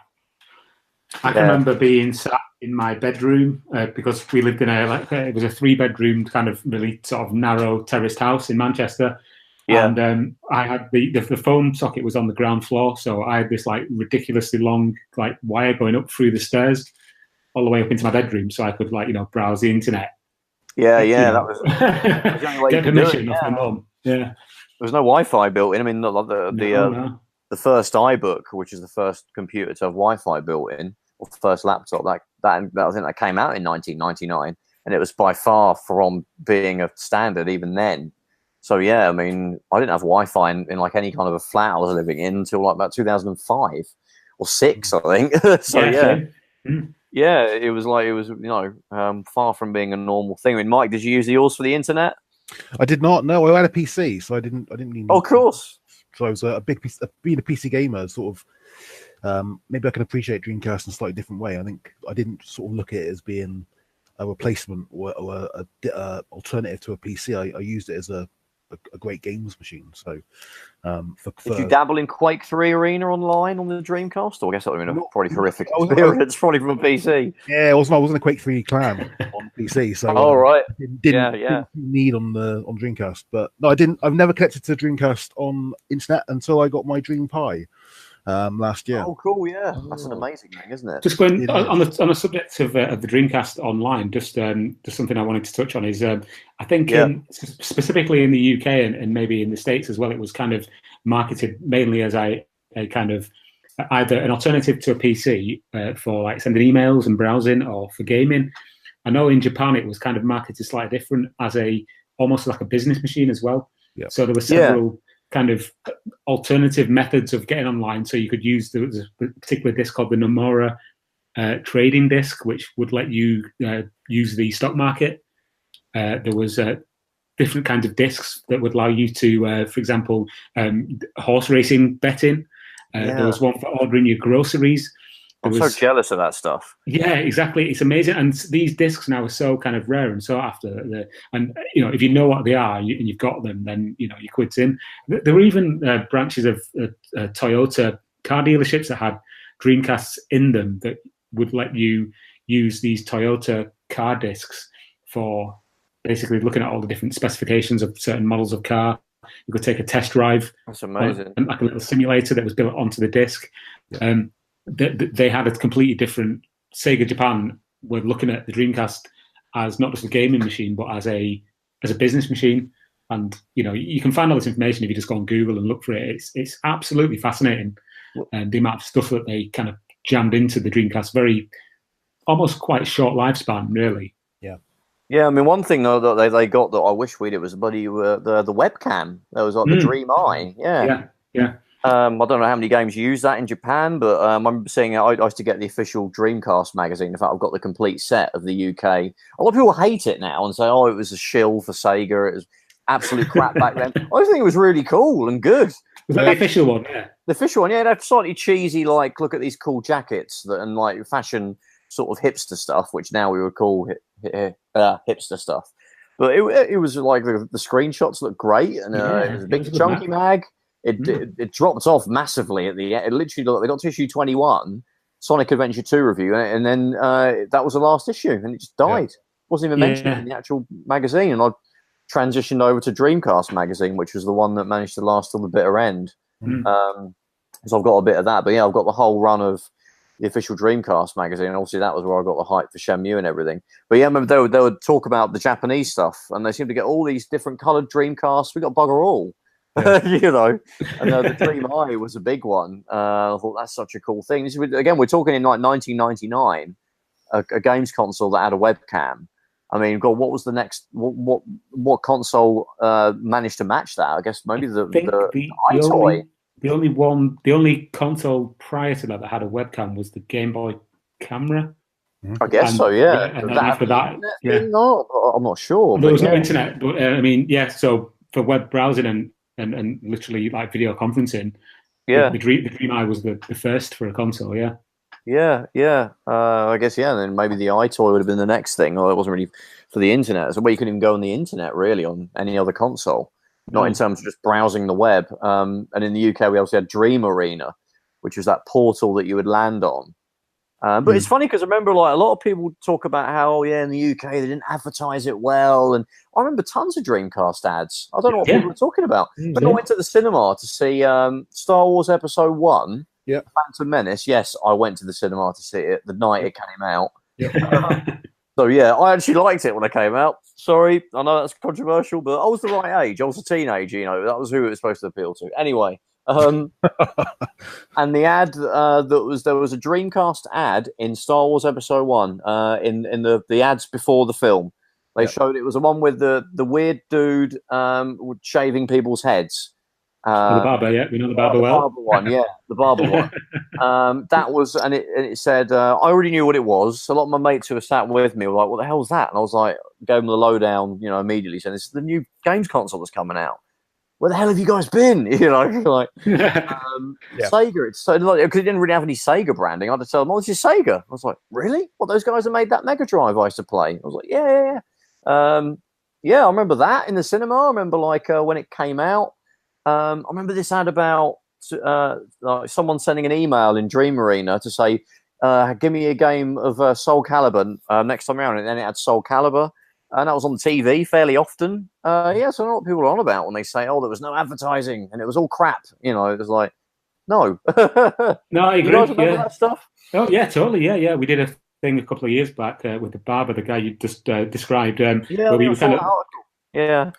I can remember being sat in my bedroom because we lived in it was a 3-bedroom kind of really sort of narrow terraced house in Manchester. Yeah. And I had the phone socket was on the ground floor, so I had this like ridiculously long like wire going up through the stairs all the way up into my bedroom, so I could browse the internet. Yeah, that was the only way get permission off my mum. Yeah, there was no Wi-Fi built in. I mean, the first iBook, which is the first computer to have Wi-Fi built in, or the first laptop, that I think that came out in 1999, and it was by far from being a standard even then. So yeah, I mean, I didn't have Wi-Fi in like any kind of a flat I was living in until like about 2005 or 6, I think. So yeah, it was far from being a normal thing. I mean, Mike, did you use yours for the internet? I did not. No, I had a PC, so I didn't need. Oh, of course. So I was a big being a PC gamer, sort of. Maybe I can appreciate Dreamcast in a slightly different way. I think I didn't sort of look at it as being a replacement or a alternative to a PC, I used it as a great games machine. So, did you dabble in Quake 3 Arena online on the Dreamcast? Or I guess that would have been a probably horrific experience, probably from a PC. Yeah, I wasn't a Quake 3 clan on PC, so right. Didn't need on Dreamcast. But no, I didn't. I've never connected to Dreamcast on internet until I got my Dream Pi last year. Oh, cool! Yeah, that's an amazing thing, isn't it? Just going on the subject of the Dreamcast online, just something I wanted to touch on is I think specifically in the UK and maybe in the States as well, it was kind of marketed mainly as a kind of either an alternative to a PC for like sending emails and browsing, or for gaming. I know in Japan it was kind of marketed slightly different as almost like a business machine as well. Yeah. So there were several kind of alternative methods of getting online. So you could use the particular disc called the Nomura trading disc, which would let you use the stock market. There was different kinds of discs that would allow you to, for example, horse racing betting. There was one for ordering your groceries. I'm so jealous of that stuff. Yeah, exactly. It's amazing. And these discs now are so kind of rare and so after. And, if you know what they are and you've got them, then, your quid's in. There were even branches of Toyota car dealerships that had Dreamcasts in them that would let you use these Toyota car discs for basically looking at all the different specifications of certain models of car. You could take a test drive. That's amazing. Like a little simulator that was built onto the disc. They had a completely different. Sega Japan were looking at the Dreamcast as not just a gaming machine, but as a business machine. And you can find all this information if you just go on Google and look for it. It's absolutely fascinating, and the amount of stuff that they kind of jammed into the Dreamcast, almost quite short lifespan, really. Yeah, I mean, one thing though that they got that I wish we'd, it was the webcam. There was like the Dream Eye. Yeah. I don't know how many games use that in Japan, but I remember seeing it. I used to get the official Dreamcast magazine. In fact, I've got the complete set of the UK. A lot of people hate it now and say, "Oh, it was a shill for Sega. It was absolute crap back then." I think it was really cool and good. Was that the official one? Yeah, the official one. Yeah, it had slightly cheesy, like look at these cool jackets and like fashion sort of hipster stuff, which now we would call hipster stuff. But it was like the screenshots looked great, and it was a big chunky mag. It dropped off massively at the end. It literally, they got to issue 21, Sonic Adventure 2 review, and then that was the last issue, and it just died. Wasn't even mentioned in the actual magazine. And I transitioned over to Dreamcast magazine, which was the one that managed to last till the bitter end. So I've got a bit of that, but yeah, I've got the whole run of the official Dreamcast magazine, and obviously that was where I got the hype for Shenmue and everything. But yeah, I remember they would talk about the Japanese stuff, and they seem to get all these different coloured Dreamcasts. We got bugger all. And the Dream Eye was a big one. I thought that's such a cool thing. Again, we're talking in like 1999, a games console that had a webcam. I mean, God, what was the next? What console managed to match that? I guess maybe the iToy. The only console prior to that had a webcam was the Game Boy camera. I guess so. Yeah. And then after that, I'm not sure. There was no internet, but I mean, so for web browsing and literally like video conferencing, the Dream Eye was the first for a console. I guess and then maybe the iToy would have been the next thing. Or it wasn't really for the internet, so where you couldn't even go on the internet really on any other console, not in terms of just browsing the web. And in the UK we also had Dream Arena, which was that portal that you would land on. But it's funny because I remember like a lot of people talk about how in the UK they didn't advertise it well, and I remember tons of Dreamcast ads. I don't know what people were talking about. But I went to the cinema to see Star Wars Episode 1, Phantom Menace. Yes, I went to the cinema to see it the night it came out. So I actually liked it when it came out. Sorry, I know that's controversial, but I was the right age. I was a teenager, that was who it was supposed to appeal to. Anyway. And the ad there was a Dreamcast ad in Star Wars Episode 1 in the ads before the film. They showed it was the one with the weird dude shaving people's heads. The barber, we know the barber well. The barber one. That was, and it said, I already knew what it was. A lot of my mates who were sat with me were like, "What the hell's that?" And I was like, gave them the lowdown, immediately, saying, "This is the new games console that's coming out." where the hell have you guys been? You know, like Yeah. Sega. It's so like because it didn't really have any Sega branding. I had to tell them, "Oh, this is Sega." I was like, "Really? What? Those guys that made that Mega Drive I used to play?" I was like, "Yeah, yeah, yeah." Yeah, I remember that in the cinema. I remember like when it came out. I remember this ad about like someone sending an email in Dream Arena to say, "Give me a game of Soul Calibur next time around," and then it had Soul Calibur. And that was on TV fairly often. Yeah, so I know what people are on about when they say, "Oh, there was no advertising and it was all crap." You know, it was like, no. No, I agree. You guys remember that stuff? Oh, yeah, totally. Yeah, yeah. We did a thing a couple of years back with the barber, the guy you just described. Where we were kind of, yeah,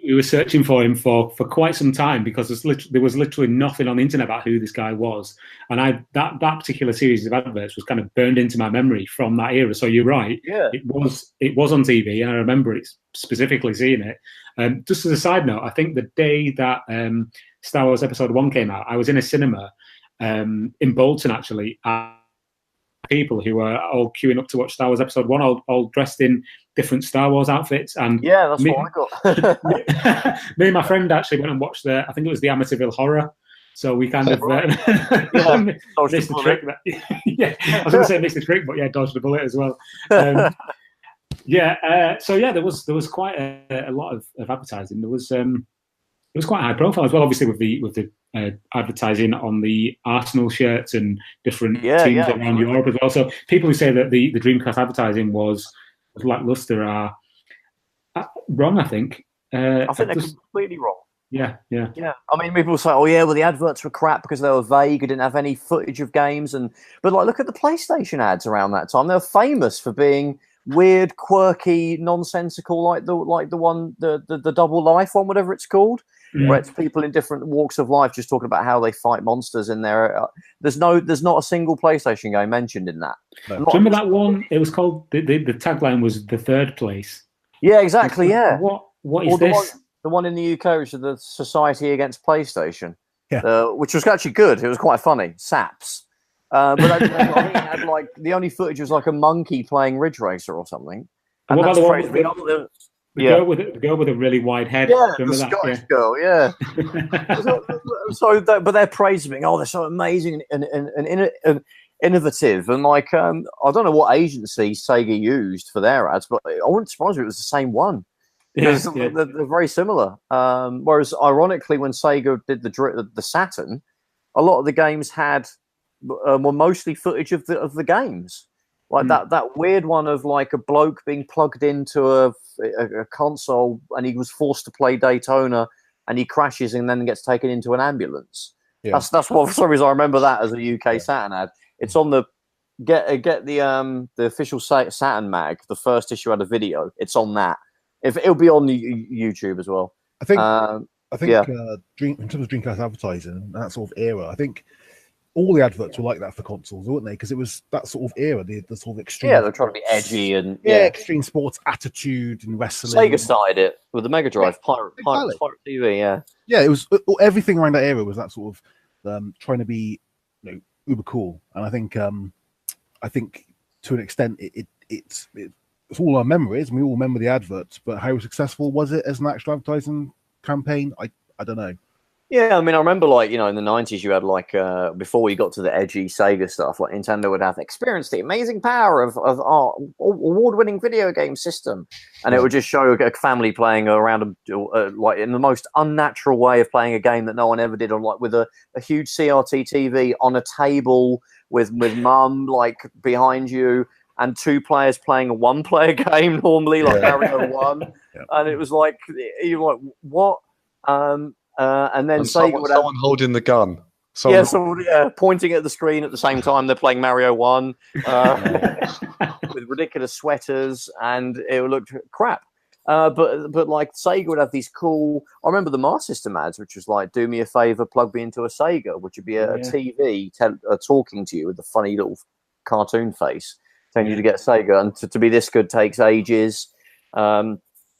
we were searching for him for quite some time because there was literally nothing on the internet about who this guy was, and that particular series of adverts was kind of burned into my memory from that era. So you're right, yeah, it was on TV, and I remember it specifically seeing it. Just as a side note, I think the day that Star Wars Episode 1 came out, I was in a cinema in Bolton actually. People who were all queuing up to watch Star Wars Episode 1, all dressed in different Star Wars outfits. And yeah, that's what I got. Me and my friend actually went and watched I think it was the Amityville Horror. So we kind of missed the trick. Yeah, I was going to say missed the trick, but yeah, dodged the bullet as well. So yeah, there was quite a lot of advertising. There was it was quite high profile as well, obviously with the advertising on the Arsenal shirts and different teams around Europe as well. So people who say that the Dreamcast advertising was lackluster are wrong, I think. I think they're completely wrong. Yeah. I mean, people say, "Oh, yeah, well, the adverts were crap because they were vague. It didn't have any footage of games." But like, look at the PlayStation ads around that time. They were famous for being weird, quirky, nonsensical, like the one, the Double Life one, whatever it's called, where it's people in different walks of life just talking about how they fight monsters in there. There's not a single PlayStation game mentioned in that. No. Remember that one? It was called the tagline was "The Third Place." Yeah, exactly. Yeah. What is this? The one in the UK was the Society Against PlayStation, which was actually good. It was quite funny. SAPS. But I think it had like the only footage was like a monkey playing Ridge Racer or something. And what about the girl with a really wide head? Yeah, the Scottish girl. Yeah. But they're praising, "Oh, they're so amazing and innovative." And like, I don't know what agency Sega used for their ads, but I wouldn't surprise me if it was the same one. They're very similar. Whereas, ironically, when Sega did the Saturn, a lot of the games were mostly footage of the games, like that weird one of like a bloke being plugged into a console and he was forced to play Daytona and he crashes and then gets taken into an ambulance. Yeah. That's what, for some reason, I remember that as a UK Saturn ad. It's on the get the official Saturn mag. The first issue had a video. It's on that. If it'll be on the YouTube as well. I think in terms of Dreamcast advertising, that sort of era, I think all the adverts were like that for consoles, weren't they? Because it was that sort of era, the sort of extreme. Yeah, they're trying to be edgy and extreme sports attitude and wrestling. Sega started it with the Mega Drive, Pirate TV. Yeah, it was everything around that era was that sort of trying to be, uber cool. And I think to an extent it's all our memories, and we all remember the adverts. But how successful was it as an actual advertising campaign? I don't know. Yeah, I mean, I remember, like, in the 90s, you had, like, before we got to the edgy Sega stuff, like, Nintendo would have experienced the amazing power of our award-winning video game system. And it would just show a family playing around, like, in the most unnatural way of playing a game that no one ever did, on, like, with a huge CRT TV on a table with mum, like, behind you, and two players playing a one-player game normally, like Mario 1. Yeah. And it was like, you're like, what? And then someone holding the gun. Pointing at the screen at the same time they're playing Mario 1 with ridiculous sweaters, and it looked crap. But like Sega would have these cool. I remember the Master System ads, which was like, "Do me a favor, plug me into a Sega," which would be a TV talking to you with a funny little cartoon face, telling you to get Sega, and to be this good takes ages.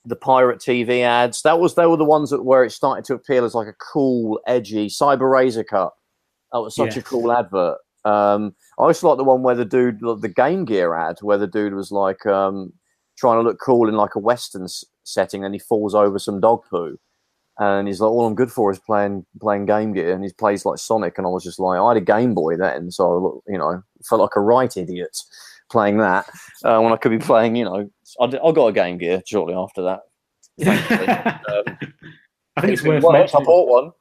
The Pirate TV ads, they were the ones where it started to appeal as like a cool, edgy Cyber Razor Cut. That was such a cool advert. I also like the one where the Game Gear ad, where the dude was like trying to look cool in like a Western setting, and he falls over some dog poo. And he's like, all I'm good for is playing Game Gear, and he plays like Sonic. And I was just like, I had a Game Boy then, so felt like a right idiot playing that when I could be playing. I got a Game Gear shortly after that. I think it's worth mentioning. I bought one.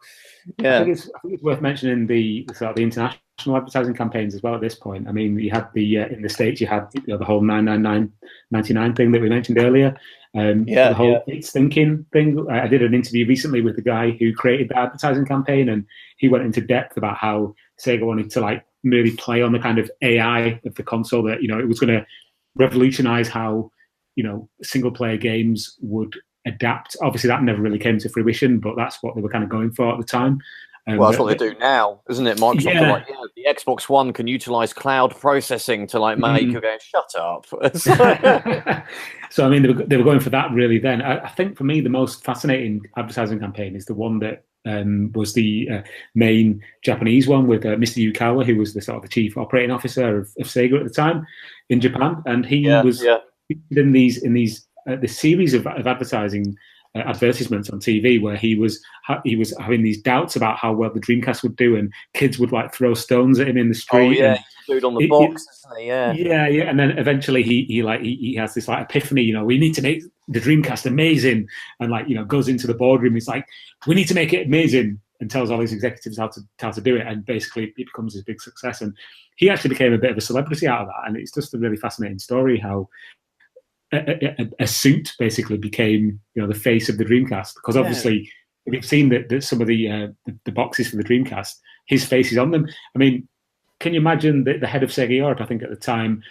Yeah, I think it's worth mentioning the sort of the international advertising campaigns as well at this point. I mean, you had the in the States, you had the whole 999.99 thing that we mentioned earlier. The whole It's Thinking thing. I did an interview recently with the guy who created the advertising campaign, and he went into depth about how Sega wanted to like really play on the kind of AI of the console, that it was going to revolutionize how single player games would adapt. Obviously, that never really came to fruition, but that's what they were kind of going for at the time. Well, that's what they do now, isn't it? Microsoft are like, the Xbox One can utilize cloud processing to like make you go, shut up. So, I mean, they were going for that really then. I think for me, the most fascinating advertising campaign is the one that was the main Japanese one with Mr. Yukawa, who was the sort of the chief operating officer of Sega at the time in Japan. And he was in this series of advertising advertisements on TV where he was having these doubts about how well the Dreamcast would do, and kids would like throw stones at him in the street. Oh yeah, dude on the box, isn't he? Yeah. And then eventually he has this like epiphany. We need to make the Dreamcast amazing, and goes into the boardroom. He's like, we need to make it amazing, and tells all his executives how to do it, and basically it becomes his big success. And he actually became a bit of a celebrity out of that, and it's just a really fascinating story how a suit basically became the face of the Dreamcast, because obviously we've seen that some of the boxes for the Dreamcast, his face is on them. I mean, can you imagine the head of Sega Europe, I think at the time,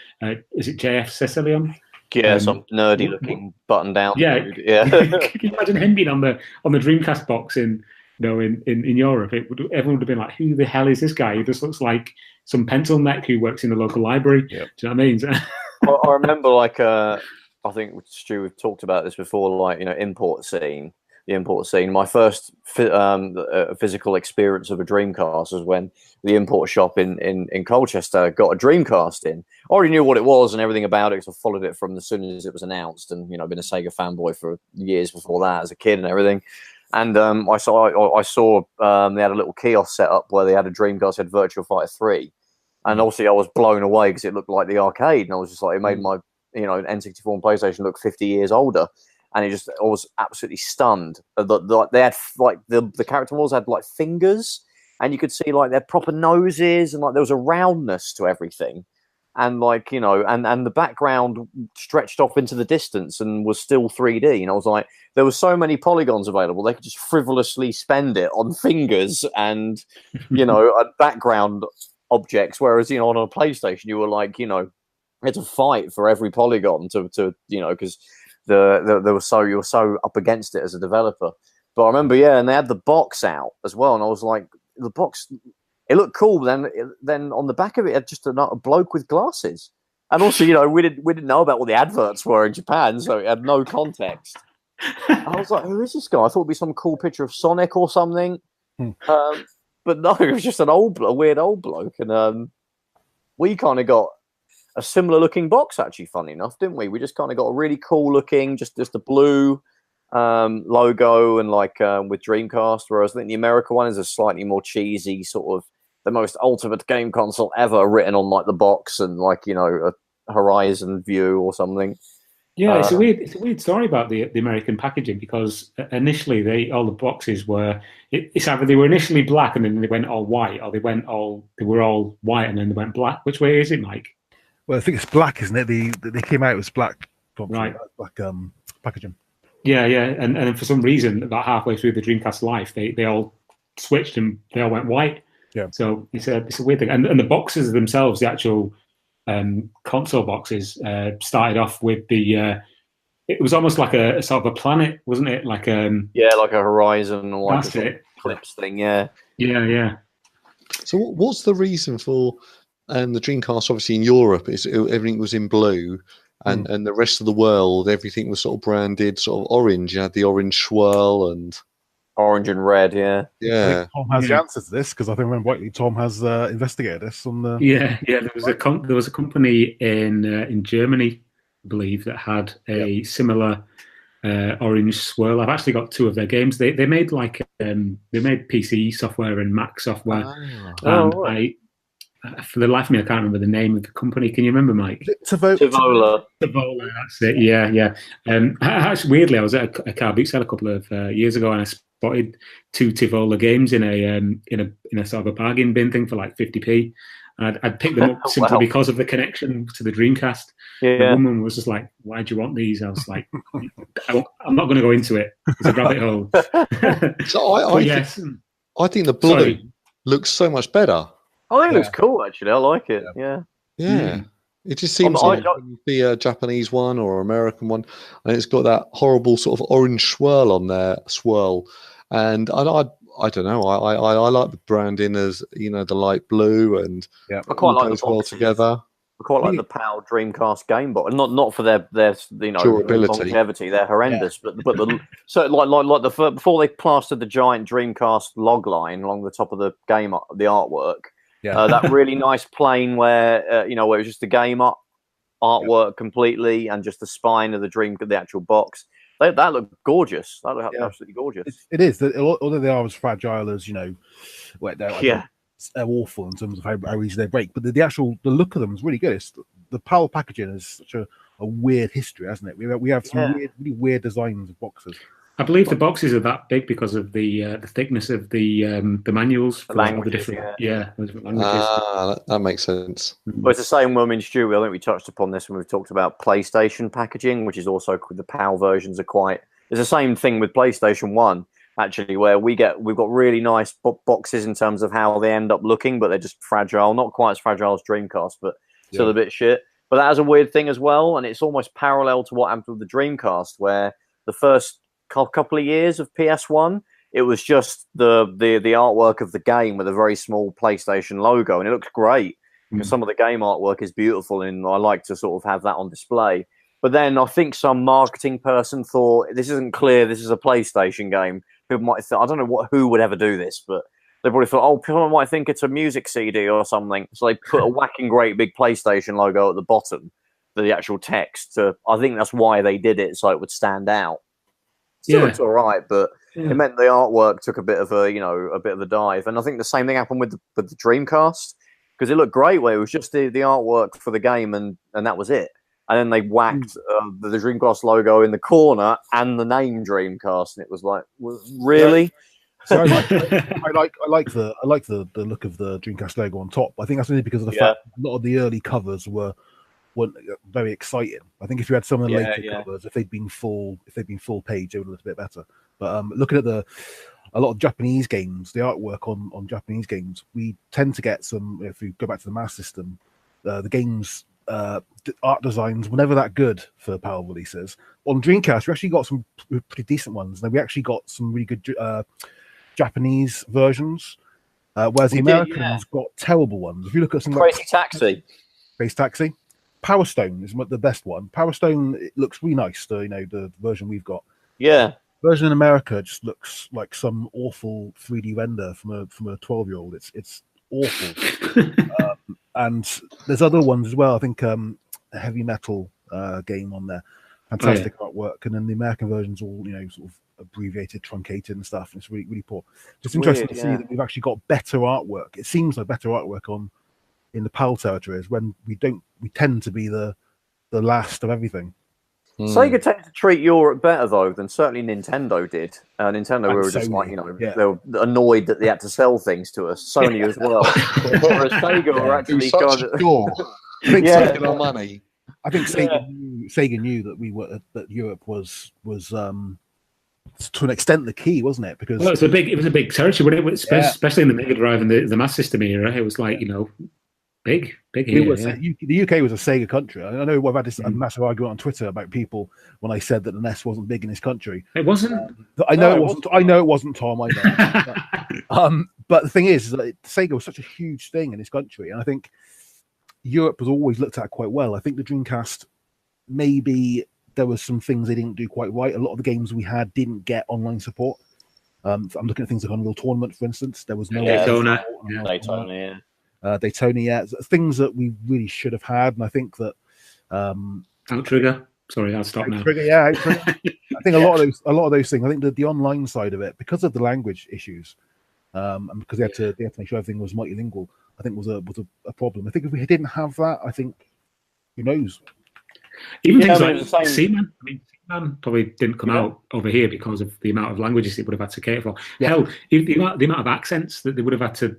is it JF Cecilion? Yeah, some nerdy looking button down. Yeah, dude. Yeah. Can you imagine him being on the Dreamcast box in Europe? Everyone would have been like, who the hell is this guy? He just looks like some pencil neck who works in the local library. Yep. Do you know what I mean? I remember I think Stu, we've talked about this before, the import scene. My first physical experience of a Dreamcast was when the import shop in Colchester got a Dreamcast in. I already knew what it was and everything about it, because I followed it from as soon as it was announced, and been a Sega fanboy for years before that as a kid and everything. And I saw they had a little kiosk set up where they had a Dreamcast, had Virtua Fighter 3, and obviously I was blown away because it looked like the arcade, and I was just like, it made my N64 and PlayStation look 50 years older, and I was absolutely stunned. They had the character models had like fingers, and you could see like their proper noses, and like there was a roundness to everything, and and the background stretched off into the distance and was still 3D. And I was like, there were so many polygons available, they could just frivolously spend it on fingers and background objects, whereas on a PlayStation you were like, it's a fight for every polygon to because you were so up against it as a developer. But I remember, and they had the box out as well, and I was like, the box, it looked cool. Then on the back of it had just a bloke with glasses, and also we didn't know about what the adverts were in Japan, so it had no context. I was like, who is this guy? I thought it'd be some cool picture of Sonic or something, but no, it was just a weird old bloke, and we kind of got a similar looking box, actually, funny enough, didn't we? We just kind of got a really cool looking, just a blue logo, and with Dreamcast, whereas I think the American one is a slightly more cheesy, sort of the most ultimate game console ever, written on the box, and a horizon view or something. Yeah, it's a weird story about the American packaging, because initially all the boxes were it's either they were initially black and then they went all white, or they were all white and then they went black. Which way is it, Mike? Well, I think it's black, isn't it? They came out as black, right? Black packaging. Yeah, and then for some reason, about halfway through the Dreamcast life, they all switched and they all went white. Yeah. So it's a weird thing, and the boxes themselves, the actual console boxes, started off with the. It was almost like a sort of a planet, wasn't it? Like like a horizon or like a eclipse thing. Yeah. So what's the reason for? And the Dreamcast, obviously in Europe, everything was in blue, and the rest of the world, everything was sort of branded sort of orange. You had the orange swirl and orange and red. Yeah. I think Tom has the answer to this, because I think when Tom has investigated this on the. There was a company in Germany, I believe, that had a similar Orange Swirl. I've actually got 2 of their games. They made they made PC software and Mac software. Right. For the life of me, I can't remember the name of the company. Can you remember, Mike? Tivola. Tivola, that's it. Yeah. Actually, weirdly, I was at a car boot sale a couple of years ago, and I spotted 2 Tivola games in a sort of a bargain bin thing for like 50p. I'd picked them up simply because of the connection to the Dreamcast. Yeah. The woman was just like, "Why do you want these?" I was like, "I'm not going to go into it. It's a rabbit hole." So I think the blue looks so much better. I think it looks cool, actually. I like it. Yeah. It just seems like the Japanese one or American one, and it's got that horrible sort of orange swirl on there, and I don't know. I like the branding as the light blue, and I quite like goes the well boxes. Together. I quite like the PAL Dreamcast game box, not for their durability, longevity. They're horrendous, but so like before they plastered the giant Dreamcast log line along the top of the game, the artwork. Yeah. That really nice plane where where it was just the game artwork completely, and just the spine of the actual box. That looked gorgeous. That looked absolutely gorgeous. It is. Although they are as fragile as they're awful in terms of how easy they break. But the look of them is really good. The PAL packaging is such a weird history, hasn't it? We have some really weird designs of boxes. I believe the boxes are that big because of the thickness of the manuals for all the different languages. That makes sense. Well, it's the same one in Stu. I think we touched upon this when we've talked about PlayStation packaging, which is also the PAL versions are quite. It's the same thing with PlayStation 1, actually, where we've got really nice boxes in terms of how they end up looking, but they're just fragile. Not quite as fragile as Dreamcast, but still a bit shit. But that has a weird thing as well, and it's almost parallel to what happened with the Dreamcast, where the first couple of years of PS1, it was just the artwork of the game with a very small PlayStation logo, and it looks great because some of the game artwork is beautiful, and I like to sort of have that on display. But then I think some marketing person thought, this isn't clear, this is a PlayStation game. People might think, I don't know who would ever do this, but they probably thought, oh, people might think it's a music CD or something. So they put a whacking great big PlayStation logo at the bottom for the actual text. I think that's why they did it, so it would stand out. Still, it's all right, but it meant the artwork took a bit of a dive. And I think the same thing happened with the Dreamcast, because it looked great where it was just the artwork for the game, and that was it. And then they whacked the Dreamcast logo in the corner and the name Dreamcast, and it was like, really? So I like the look of the Dreamcast logo on top. I think that's only because of the fact a lot of the early covers weren't very exciting. I think if you had some of the later covers, if they'd been full page, they would have looked a bit better. But looking at a lot of Japanese games, the artwork on Japanese games, we tend to get some. If we go back to the Mass System, the games art designs were never that good for PAL releases. On Dreamcast, we actually got some pretty decent ones. Now we actually got some really good Japanese versions, whereas the Americans got terrible ones. If you look at some Crazy Taxi, Space Taxi. Power Stone is the best one. Power Stone, it looks really nice. The version we've got. Yeah. Version in America just looks like some awful 3D render from a 12-year-old. It's awful. And there's other ones as well. I think a heavy metal game on there. Fantastic artwork. And then the American version's all sort of abbreviated, truncated and stuff. And it's really, really poor. Just interesting to see that we've actually got better artwork. It seems like better artwork in the PAL territories when we tend to be the last of everything. Sega tends to treat Europe better though than certainly Nintendo did. Nintendo were just they were annoyed that they had to sell things to us. Sony as well. Whereas Sega were actually Sega money. I think Sega knew that that Europe was to an extent the key, wasn't it? Because it was a big territory, especially in the Mega Drive and the Mass System era. It was like big here. The UK was a Sega country. I know I've had this massive argument on Twitter about people when I said that the NES wasn't big in this country. It wasn't. I know it wasn't. I know it wasn't, Tom. I know. But the thing is that Sega was such a huge thing in this country, and I think Europe was always looked at quite well. I think the Dreamcast, maybe there were some things they didn't do quite right. A lot of the games we had didn't get online support. I'm looking at things like Unreal Tournament, for instance. There was no Daytona. Daytona, things that we really should have had, and I think that Outrigger. Sorry, I'll stop now. Yeah, I think a lot of those things. I think the online side of it, because of the language issues, and because they had to make sure everything was multilingual, I think was a problem. I think if we didn't have that, I think who knows. Even things like Seaman. I mean, Seaman probably didn't come out over here because of the amount of languages it would have had to cater for. Yeah. Hell, the amount of accents that they would have had to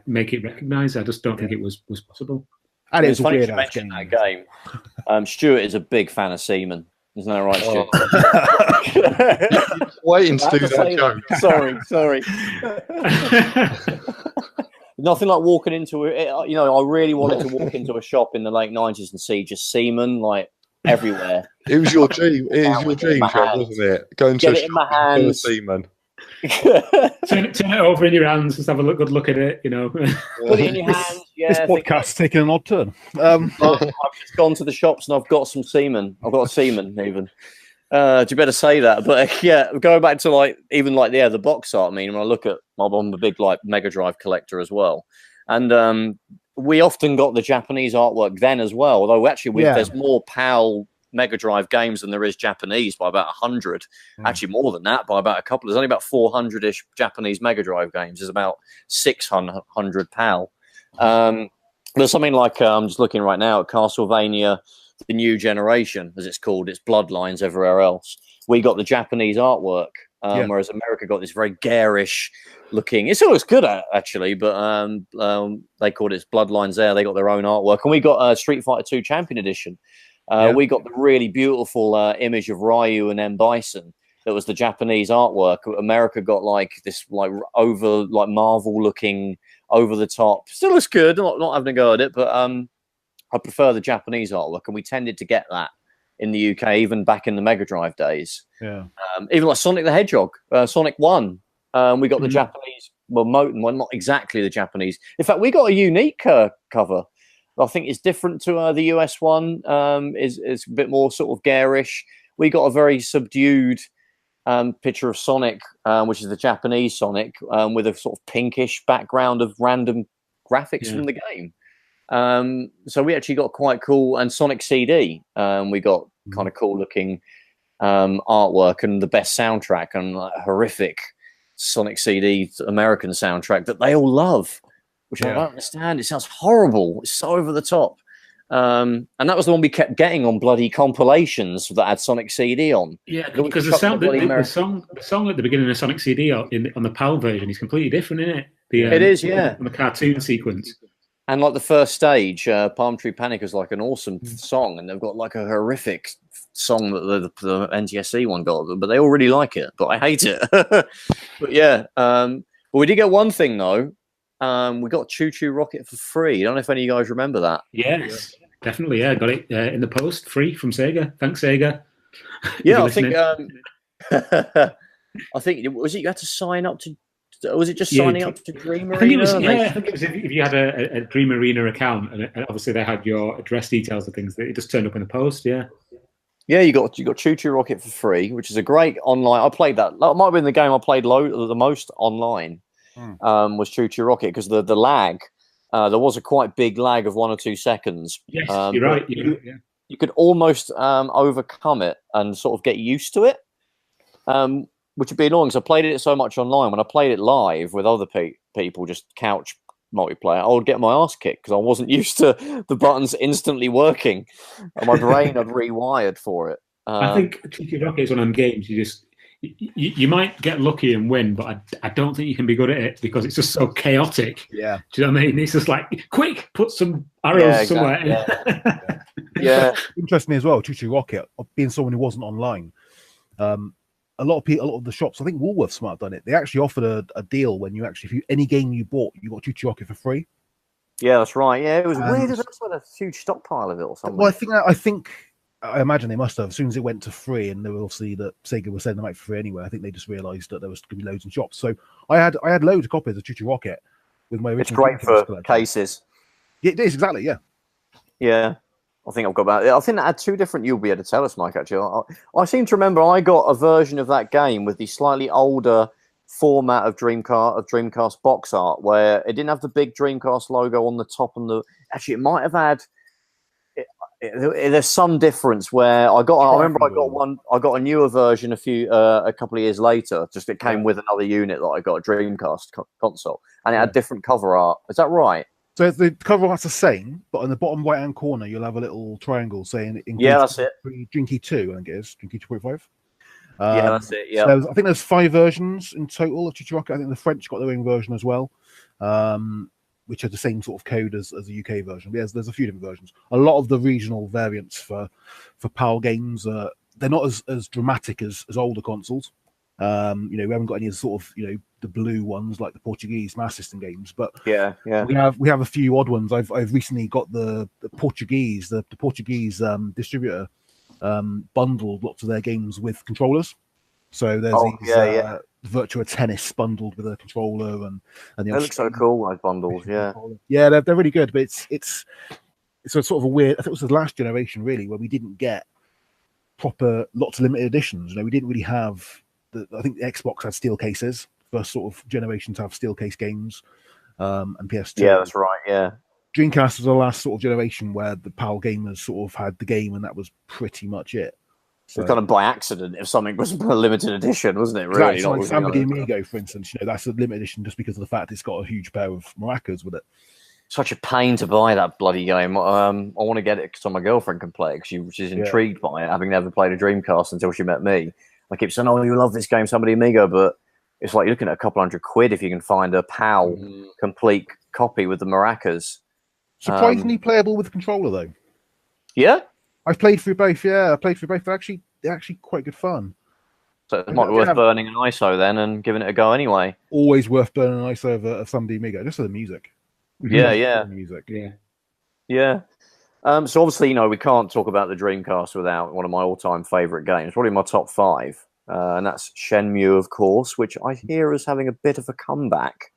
make it recognised, I just don't think it was possible. And it's funny to mention that game. Stuart is a big fan of Seaman. Isn't that right, Stuart? Waiting to do that joke. Sorry. Nothing like walking into it. You know, I really wanted to walk into a shop in the late 90s and see just Seaman like everywhere. It was your dream. It was your dream job, wasn't it? Going to get it in my hands. Seaman. turn it over in your hands. Just have a good look at it. You know, put it in your hands. Yeah, this podcast's taking an odd turn. I've just gone to the shops and I've got some Seaman. I've got a Seaman even. You better say that. But going back to the box art. I mean, when I look at, I'm a big Mega Drive collector as well, and we often got the Japanese artwork then as well. Although actually, there's more PAL Mega Drive games than there is Japanese by about 100. Actually, more than that by about a couple. There's only about 400-ish Japanese Mega Drive games. There's about 600 PAL. There's something like I'm just looking right now at Castlevania, the New Generation, as it's called. It's Bloodlines everywhere else. We got the Japanese artwork, whereas America got this very garish looking. It still looks good actually, but they called it Bloodlines there. They got their own artwork, and we got Street Fighter 2 Champion Edition. We got the really beautiful image of Ryu and M. Bison. That was the Japanese artwork. America got this Marvel looking, over the top. Still looks good. Not having a go at it, but I prefer the Japanese artwork, and we tended to get that in the UK even back in the Mega Drive days. Yeah. Even like Sonic the Hedgehog, Sonic 1. We got the Japanese. Well, not exactly the Japanese. In fact, we got a unique cover. I think it's different to the US one. It's a bit more sort of garish. We got a very subdued picture of Sonic, which is the Japanese Sonic, with a sort of pinkish background of random graphics from the game. So we actually got quite cool, and Sonic CD. We got kind of cool looking artwork and the best soundtrack, and horrific Sonic CD American soundtrack that they all love. Which I don't understand. It sounds horrible. It's so over the top. And that was the one we kept getting on bloody compilations that had Sonic CD on. Yeah, because the song at the beginning of Sonic CD on the PAL version is completely different, isn't it? It is, yeah. On the cartoon sequence. And like the first stage, Palm Tree Panic is like an awesome song, and they've got like a horrific song that the NTSC one got, but they all really like it. But I hate it. But yeah, but we did get one thing though. We got Choo Choo Rocket for free. I don't know if any of you guys remember that. Yes, definitely. Yeah, got it in the post, free from Sega. Thanks, Sega. Yeah, I think. I think was it you had to sign up to. Was it just signing up to Dream Arena? I think it was. I think it was if you had a Dream Arena account, and obviously they had your address details and things. It just turned up in the post. Yeah. Yeah, you got Choo Choo Rocket for free, which is a great online. I played that. That might have been the game I played the most online. Was Choo Choo Rocket, because the lag, there was a quite big lag of 1 or 2 seconds. Yes, you're right. You could almost overcome it and sort of get used to it, which would be annoying because I played it so much online. When I played it live with other people, just couch multiplayer, I would get my ass kicked because I wasn't used to the buttons instantly working, and my brain had rewired for it. I think Choo Choo Rocket is one of them games you might get lucky and win, but I don't think you can be good at it because it's just so chaotic. Yeah. Do you know what I mean? It's just like, quick, put some arrows somewhere. Yeah. Interesting as well, Choo Choo Rocket, being someone who wasn't online, a lot of the shops, I think Woolworths might have done it. They actually offered a deal when you actually, any game you bought, you got Choo Choo Rocket for free. Yeah, that's right. Yeah, it was weird. There's also a huge stockpile of it or something. Well, I imagine they must have. As soon as it went to free, and they were obviously that Sega was sending them out for free anyway, I think they just realised that there was going to be loads in shops. So I had loads of copies of Choo Choo Rocket with my original. It's great for cases. Yeah, it is, exactly. Yeah. Yeah, I think I've got about. I think I had 2 different. You'll be able to tell us, Mike. Actually, I seem to remember I got a version of that game with the slightly older format of Dreamcast box art, where it didn't have the big Dreamcast logo on the top, and actually it might have had. there's some difference where I remember I got one. I got a newer version a couple of years later. Just it came with another unit that I got, a Dreamcast console, and it had different cover art. Is that right? So the cover art's the same, but on the bottom right-hand corner, you'll have a little triangle saying it includes that's it. Drinky 2, I think it is. Drinky 2.5. Yeah, that's it. Yeah. So I think there's 5 versions in total of Chicharaka. I think the French got their own version as well, which have the same sort of code as the UK version. But there's a few different versions. A lot of the regional variants for PAL games, they're not as dramatic as older consoles. We haven't got any of the sort of the blue ones like the Portuguese Master System games, but we have a few odd ones. I've recently got the Portuguese distributor bundled lots of their games with controllers. So there's Virtua Tennis bundled with a controller, and they look so cool, like bundles. Yeah, they're really good. But it's a sort of a weird. I think it was the last generation really where we didn't get proper lots of limited editions. We didn't really have. I think the Xbox had steel cases. First sort of generation to have steel case games, and PS2. Yeah, that's right. Yeah. Dreamcast was the last sort of generation where the PAL gamers sort of had the game, and that was pretty much it. So it was kind of by accident if something was a limited edition, wasn't it? Really, exactly. Like Samba de Amigo, for instance, that's a limited edition just because of the fact it's got a huge pair of maracas with it. Such a pain to buy that bloody game. I want to get it so my girlfriend can play it because she's intrigued by it, having never played a Dreamcast until she met me. I keep saying, "Oh, you love this game, Samba de Amigo," but it's like you're looking at a couple £100 if you can find a PAL complete copy with the maracas. Surprisingly playable with the controller, though. Yeah? I've played through both, They're actually quite good fun. So it might be worth burning an ISO then and giving it a go anyway. Always worth burning an ISO of Samba de Amigo, just for the music. Yeah. Music. Yeah. So obviously, we can't talk about the Dreamcast without one of my all-time favourite games, probably my top 5. And that's Shenmue, of course, which I hear is having a bit of a comeback.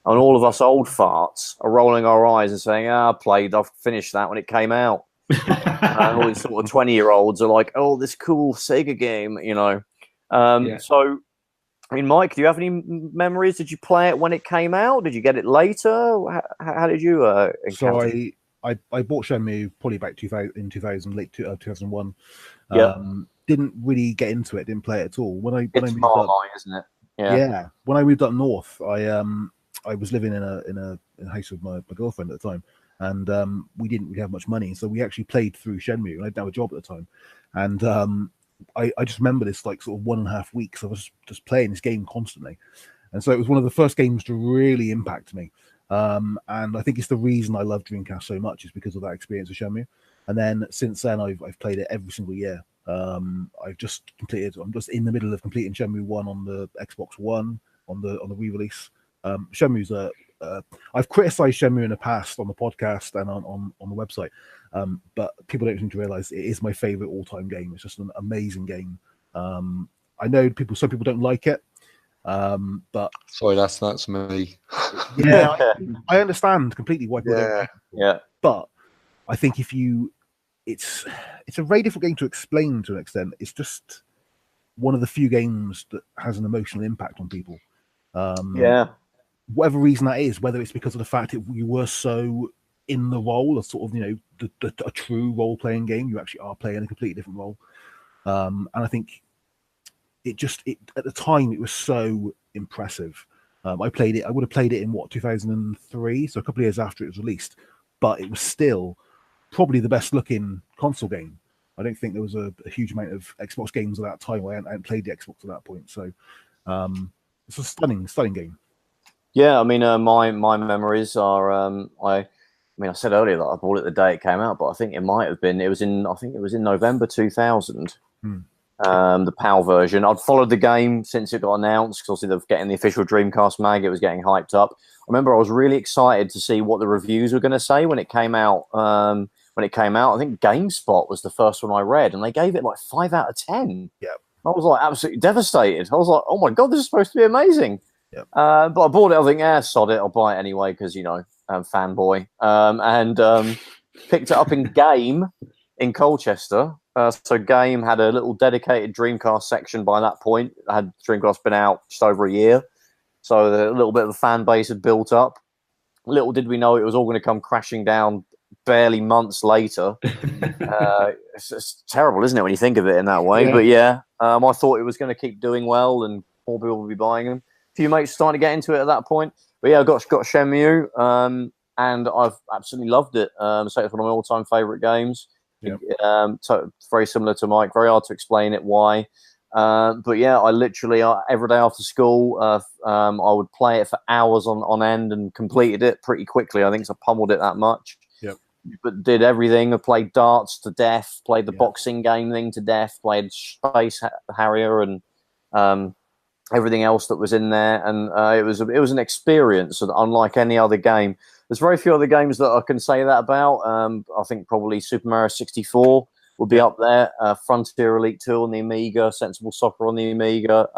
And all of us old farts are rolling our eyes and saying, I've finished that when it came out. And all these sort of 20-year-olds are like, oh, this cool Sega game, So, Mike, do you have any memories? Did you play it when it came out? Did you get it later? How did you encounter it? So I bought Shenmue probably back in 2000, late 2001. Didn't really get into it. Didn't play it at all. It's Marmite, isn't it? Yeah. When I moved up north, I was living in a house with my girlfriend at the time, and we didn't really have much money, so we actually played through Shenmue. I didn't have a job at the time, and I just remember this like sort of 1.5 weeks. I was just playing this game constantly, and so it was one of the first games to really impact me. And I think it's the reason I love Dreamcast so much is because of that experience with Shenmue. And then since then, I've played it every single year. I'm just in the middle of completing Shenmue 1 on the Xbox One on the re-release. Shenmue's I've criticized Shenmue in the past on the podcast and on the website, but people don't seem to realize it is my favorite all-time game. It's just an amazing game. I know some people don't like it, but sorry, that's me. Yeah, I understand completely why people don't like it. Yeah, but I think it's a very difficult game to explain to an extent. It's just one of the few games that has an emotional impact on people. Whatever reason that is, whether it's because of the fact that you were so in the role of sort of, a true role-playing game, you actually are playing a completely different role. And I think it at the time, it was so impressive. I would have played it in 2003, so a couple of years after it was released, but it was still probably the best looking console game. I don't think there was a huge amount of Xbox games at that time. I hadn't played the Xbox at that point, so it's a stunning game. Yeah, I mean, my memories are. I said earlier that I bought it the day it came out, but I think it might have been. It was in November 2000. The PAL version. I'd followed the game since it got announced because obviously they're getting the official Dreamcast mag. It was getting hyped up. I remember I was really excited to see what the reviews were going to say when it came out. I think GameSpot was the first one I read, and they gave it like 5 out of 10. Yeah, I was like absolutely devistated. I was like, oh my god, this is supposed to be amazing. Yeah. But I bought it. I think, sod it. I'll buy it anyway because I'm fanboy. And picked it up in Game in Colchester. So Game had a little dedicated Dreamcast section by that point. Had Dreamcast been out just over a year, so a little bit of a fan base had built up. Little did we know it was all going to come crashing down barely months later. It's terrible, isn't it, when you think of it in that way? Yeah. But yeah, I thought it was going to keep doing well and more people would be buying them. A few mates starting to get into it at that point. But yeah, I got Shenmue, and I've absolutely loved it. So it's one of my all-time favourite games. Yep. So very similar to Mike. Very hard to explain it why. But yeah, I literally every day after school, I would play it for hours on end and completed it pretty quickly. I think I pummeled it that much. Yep. But did everything. I played darts to death, played the boxing game thing to death, played Space Harrier and everything else that was in there. And it was an experience unlike any other game. There's very few other games that I can say that about. I think probably Super Mario 64 would be up there. Frontier Elite 2 on the Amiga, Sensible Soccer on the Amiga.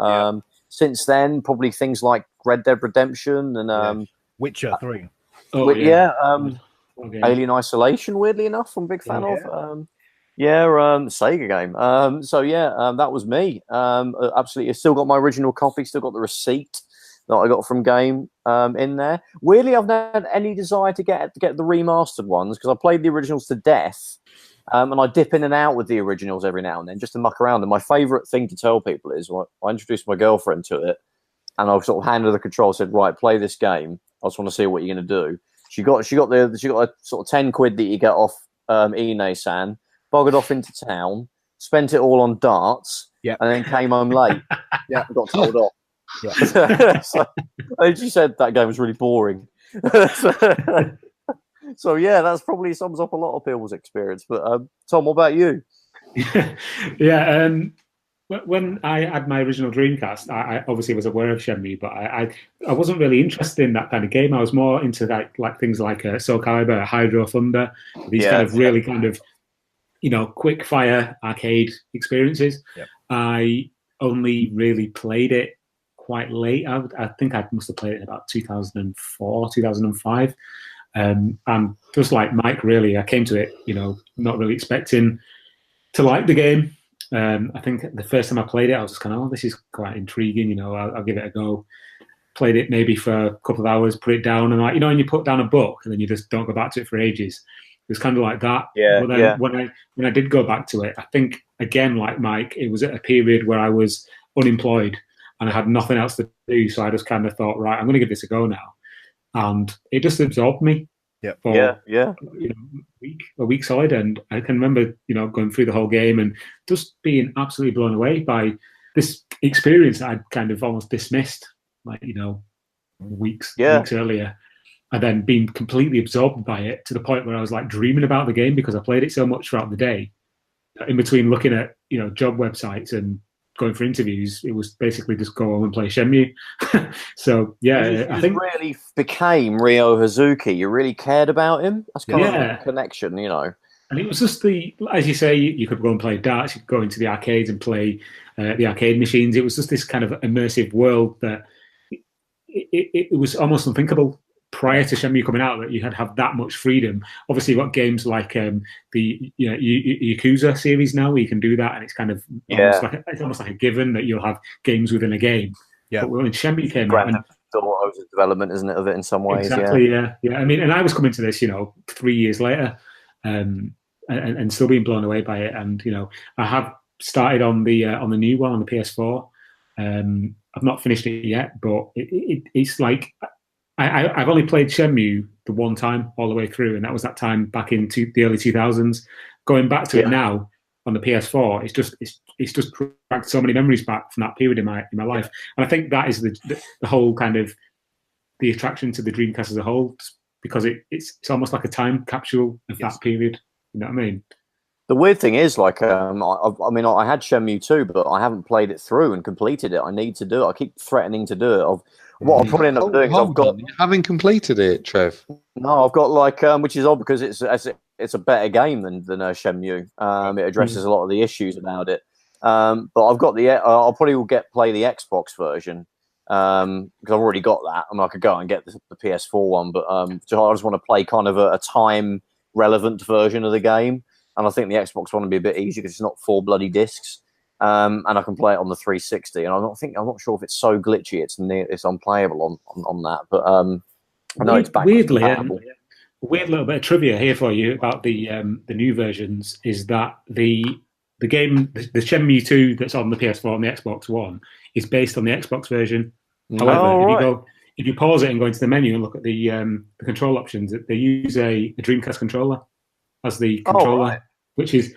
Since then, probably things like Red Dead Redemption and Witcher 3. Alien Isolation, weirdly enough, I'm a big fan of. Sega game. So yeah, that was me. Absolutely, I still got my original copy, still got the receipt that I got from game in there. Weirdly, I've not had any desire to get the remastered ones because I played the originals to death. And I dip in and out with the originals every now and then just to muck around. And my favourite thing to tell people is I introduced my girlfriend to it, and I sort of handed her the control, said, "Right, play this game. I just want to see what you're going to do." She got a sort of 10 quid that you get off Ine-san, buggered off into town, spent it all on darts, and then came home late. And got told off. And she said that game was really boring. So yeah, that's probably sums up a lot of people's experience. But Tom, what about you? When I had my original Dreamcast, I obviously was aware of Shenmue, but I wasn't really interested in that kind of game. I was more into like things like Soul Calibur, Hydro Thunder, these kind of really kind of quick fire arcade experiences. I only really played it quite late. I think I must have played it in about 2004, 2005. And just like Mike, really, I came to it, not really expecting to like the game. I think the first time I played it, I was just kind of, this is quite intriguing, I'll give it a go. Played it maybe for a couple of hours, put it down, and when you put down a book and then you just don't go back to it for ages. It was kind of like that. But then when I did go back to it, I think, again, like Mike, it was at a period where I was unemployed and I had nothing else to do, so I just kind of thought, right, I'm going to give this a go now. And it just absorbed me for a week solid. And I can remember, going through the whole game and just being absolutely blown away by this experience that I'd kind of almost dismissed, weeks earlier. And then being completely absorbed by it to the point where I was like dreaming about the game because I played it so much throughout the day. In between looking at, job websites and going for interviews, it was basically just go home and play Shenmue. So yeah, I think really became Ryo Hazuki. You really cared about him. That's kind of a connection, And it was just as you say, you could go and play darts. You could go into the arcades and play the arcade machines. It was just this kind of immersive world that it was almost unthinkable prior to Shenmue coming out that you had have that much freedom. Obviously, you've got games like the Yakuza series now where you can do that, and it's kind of almost like a given that you'll have games within a game. Yeah, but when Shenmue came out, Auto's development, isn't it, of it in some ways? Exactly. Yeah. I mean, and I was coming to this, 3 years later, and still being blown away by it. And I have started on the new one on the PS4. I've not finished it yet, but it's like. I've only played Shenmue the one time all the way through, and that was that time back in the early 2000s. Going back to it now on the PS4, it's just dragged so many memories back from that period in my life, and I think that is the whole kind of the attraction to the Dreamcast as a whole, because it's almost like a time capsule of that period. You know what I mean? The weird thing is, like, I had Shenmue 2, but I haven't played it through and completed it. I need to do it. I keep threatening to do it. What I'll probably end up doing is having completed it, Trev. No, I've got which is odd because it's a better game than Shenmue. It addresses a lot of the issues about it. But I've got I'll probably play the Xbox version because I've already got that. I could go and get the PS4 one, but I just want to play kind of a time relevant version of the game. And I think the Xbox one would be a bit easier because it's not 4 bloody discs. And I can play it on the 360, and I'm not sure if it's so glitchy it's unplayable on that. But I know it's back. Weirdly, weird little bit of trivia here for you about the new versions is that the game, the Shenmue 2 that's on the PS4 and the Xbox One, is based on the Xbox version. However, if you pause it and go into the menu and look at the control options, they use a Dreamcast controller as the controller, which is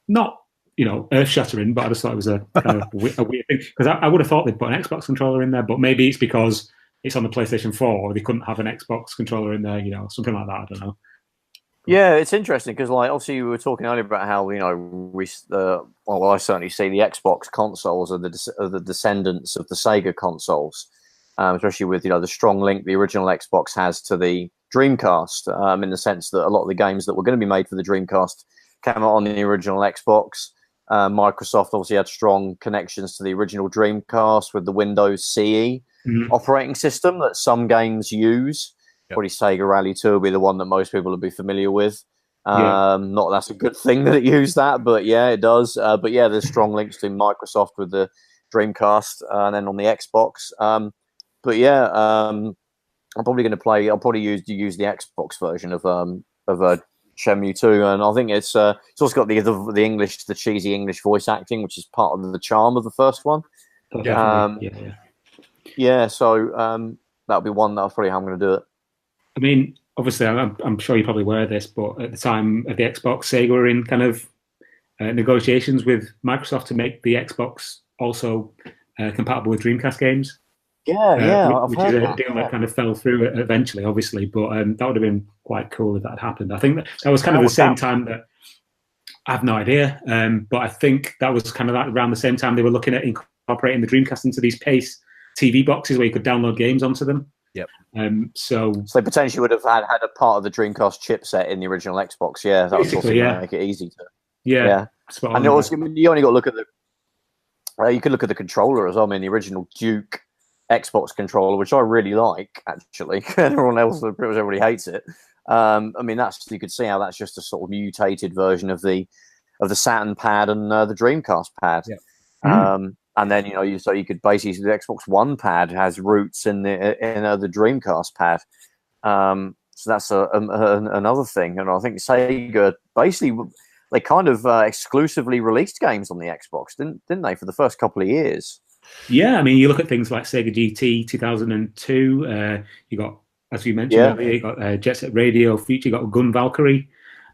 not earth-shattering, but I just thought it was a kind of a weird thing, because I would have thought they'd put an Xbox controller in there, but maybe it's because it's on the PlayStation 4, or they couldn't have an Xbox controller in there, something like that. I don't know. Yeah, it's interesting because, like, obviously, we were talking earlier about how I certainly see the Xbox consoles are the descendants of the Sega consoles, especially with the strong link the original Xbox has to the Dreamcast, in the sense that a lot of the games that were going to be made for the Dreamcast came out on the original Xbox. Microsoft obviously had strong connections to the original Dreamcast with the Windows CE operating system that some games use. Probably Sega Rally 2 will be the one that most people will be familiar with. Not that's a good thing that it used that, but yeah, it does. But yeah, there's strong links to Microsoft with the Dreamcast, and then on the Xbox. But yeah, I'm probably going to play. I'll probably use the Xbox version of Shenmue 2, and I think it's also got the cheesy English voice acting, which is part of the charm of the first one. Yeah. So that'll be one that's probably how I'm going to do it. I mean, obviously, I'm sure you're probably aware of this, but at the time of the Xbox, Sega were in kind of negotiations with Microsoft to make the Xbox also compatible with Dreamcast games. Which is a deal that kind of fell through eventually, obviously, but that would have been quite cool if that had happened. I think that was kind of the same time that I have no idea, but I think that was kind of around the same time they were looking at incorporating the Dreamcast into these Pace TV boxes where you could download games onto them. Yep. So they potentially would have had a part of the Dreamcast chipset in the original Xbox. Yeah, that was also going to make it easy to. Yeah. And also, you only got to look at you could look at the controller as well. I mean, the original Duke Xbox controller, which I really like, actually. Everyone else, pretty much everybody hates it. I mean, you could see how that's just a sort of mutated version of the Saturn pad and the Dreamcast pad. Yeah. And then you could basically, the Xbox One pad has roots in the Dreamcast pad. So that's another thing. And I think Sega basically they kind of exclusively released games on the Xbox, didn't they, for the first couple of years? Yeah, I mean, you look at things like Sega GT 2002. You got, as we mentioned earlier, you got Jet Set Radio Future. You got Gun Valkyrie.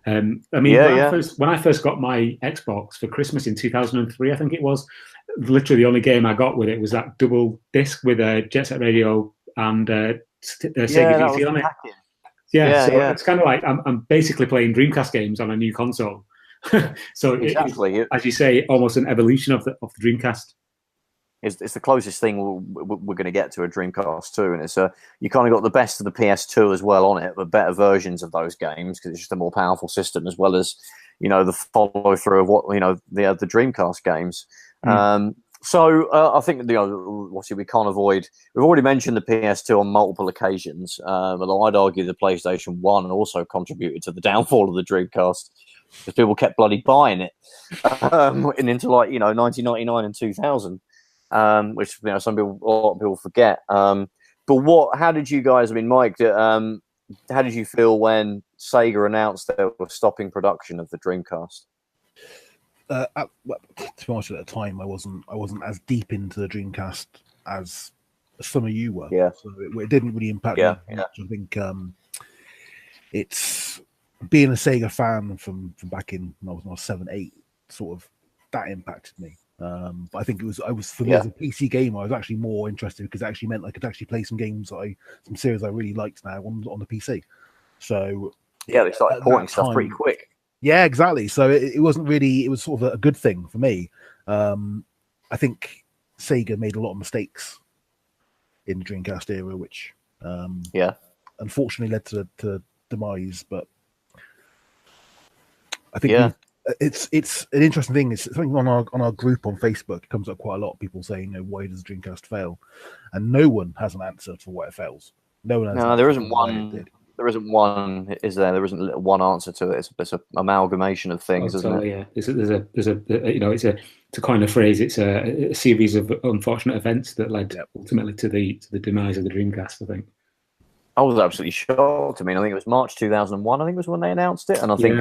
I mean, when I first got my Xbox for Christmas in 2003, I think it was, literally the only game I got with it was that double disc with Jet Set Radio and Sega GT on it. It's kind of like I'm basically playing Dreamcast games on a new console. So exactly, as you say, almost an evolution of the Dreamcast. It's the closest thing we're going to get to a Dreamcast 2, and it's you kind of got the best of the PS2 as well on it, but better versions of those games because it's just a more powerful system, as well as the follow through of what the Dreamcast games. So I think obviously we can't avoid. We've already mentioned the PS2 on multiple occasions, although I'd argue the PlayStation 1 also contributed to the downfall of the Dreamcast because people kept bloody buying it and into 1999 and 2000. Which a lot of people forget. But how did you guys? I mean, Mike, how did you feel when Sega announced they were stopping production of the Dreamcast? To be honest, at the time, I wasn't as deep into the Dreamcast as some of you were. Yeah. So it didn't really impact me much. I think it's being a Sega fan from back in when I was 7, 8, sort of that impacted me. But I think for me as a PC gamer, I was actually more interested because it actually meant I could actually play some games some series I really liked now on the PC. So they started porting stuff pretty quick. Yeah, exactly. So it wasn't really. It was sort of a good thing for me. I think Sega made a lot of mistakes in the Dreamcast era, which unfortunately led to demise. But I think it's an interesting thing. It's something on our group on Facebook. It comes up quite a lot. People saying, why does Dreamcast fail? And no one has an answer for why it fails. No one has. No, there isn't one. There isn't one, is there? There isn't one answer to it. It's an amalgamation of things, isn't it? Yeah, it's to coin a phrase. It's a series of unfortunate events that led ultimately to the demise of the Dreamcast, I think. I was absolutely shocked. I mean, I think it was March 2001. I think was when they announced it, and I think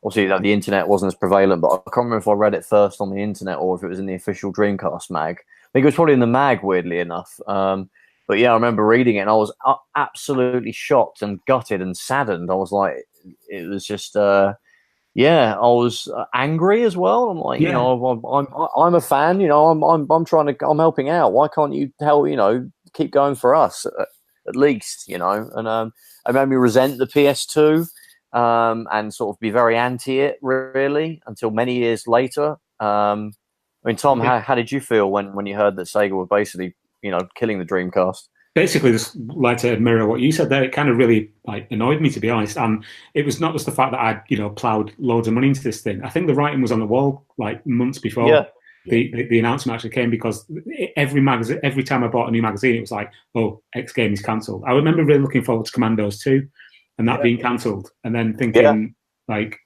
obviously the internet wasn't as prevalent. But I can't remember if I read it first on the internet or if it was in the official Dreamcast mag. I think it was probably in the mag, weirdly enough. But yeah, I remember reading it, and I was absolutely shocked and gutted and saddened. I was like, it was just. Yeah, I was angry as well. I'm like, you know, I'm a fan. You know, I'm trying to. I'm helping out. Why can't you help? You know, keep going for us at least. You know, and it made me resent the PS2 and sort of be very anti it really until many years later. I mean, Tom, how did you feel when you heard that Sega were basically, you know, killing the Dreamcast? Basically, just like to mirror what you said there, it kind of really like annoyed me, to be honest. And it was not just the fact that I'd, you know, ploughed loads of money into this thing. I think the writing was on the wall like months before the announcement actually came, because every time I bought a new magazine, it was like, oh, X game is cancelled. I remember really looking forward to Commandos 2 and that being cancelled, and then thinking like,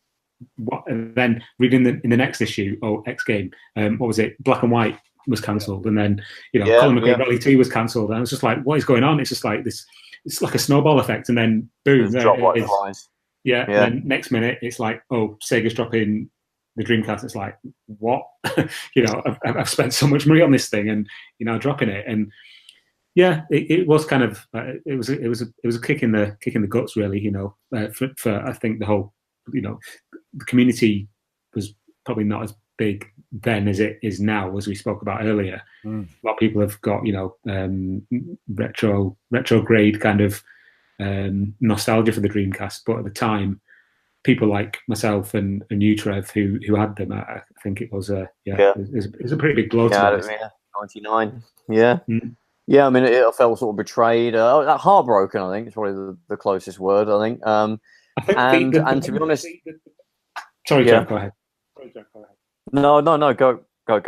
what? And then reading in the next issue, oh, X game, what was it? Black and White was cancelled, and then, you know, Colin McRae Rally 2 was cancelled, and I was just like, what is going on? It's just like this, it's like a snowball effect, and then boom, there it is. And then next minute it's like, oh, Sega's dropping the Dreamcast. It's like, what? You know, I've spent so much money on this thing, and you know, dropping it. And yeah, it was kind of it was a kick in the guts, really. You know, for I think the whole, you know, the community was probably not as big then as it is now, as we spoke about earlier. A lot of people have got, you know, retrograde kind of nostalgia for the Dreamcast, but at the time, people like myself and you, Trev, who had them, I think it was a it was a pretty big blow to us. 99. Yeah. Yeah, I mean, I felt sort of betrayed, heartbroken. I think is probably the closest word. I think. And to be honest, sorry, Trev, go ahead. No, go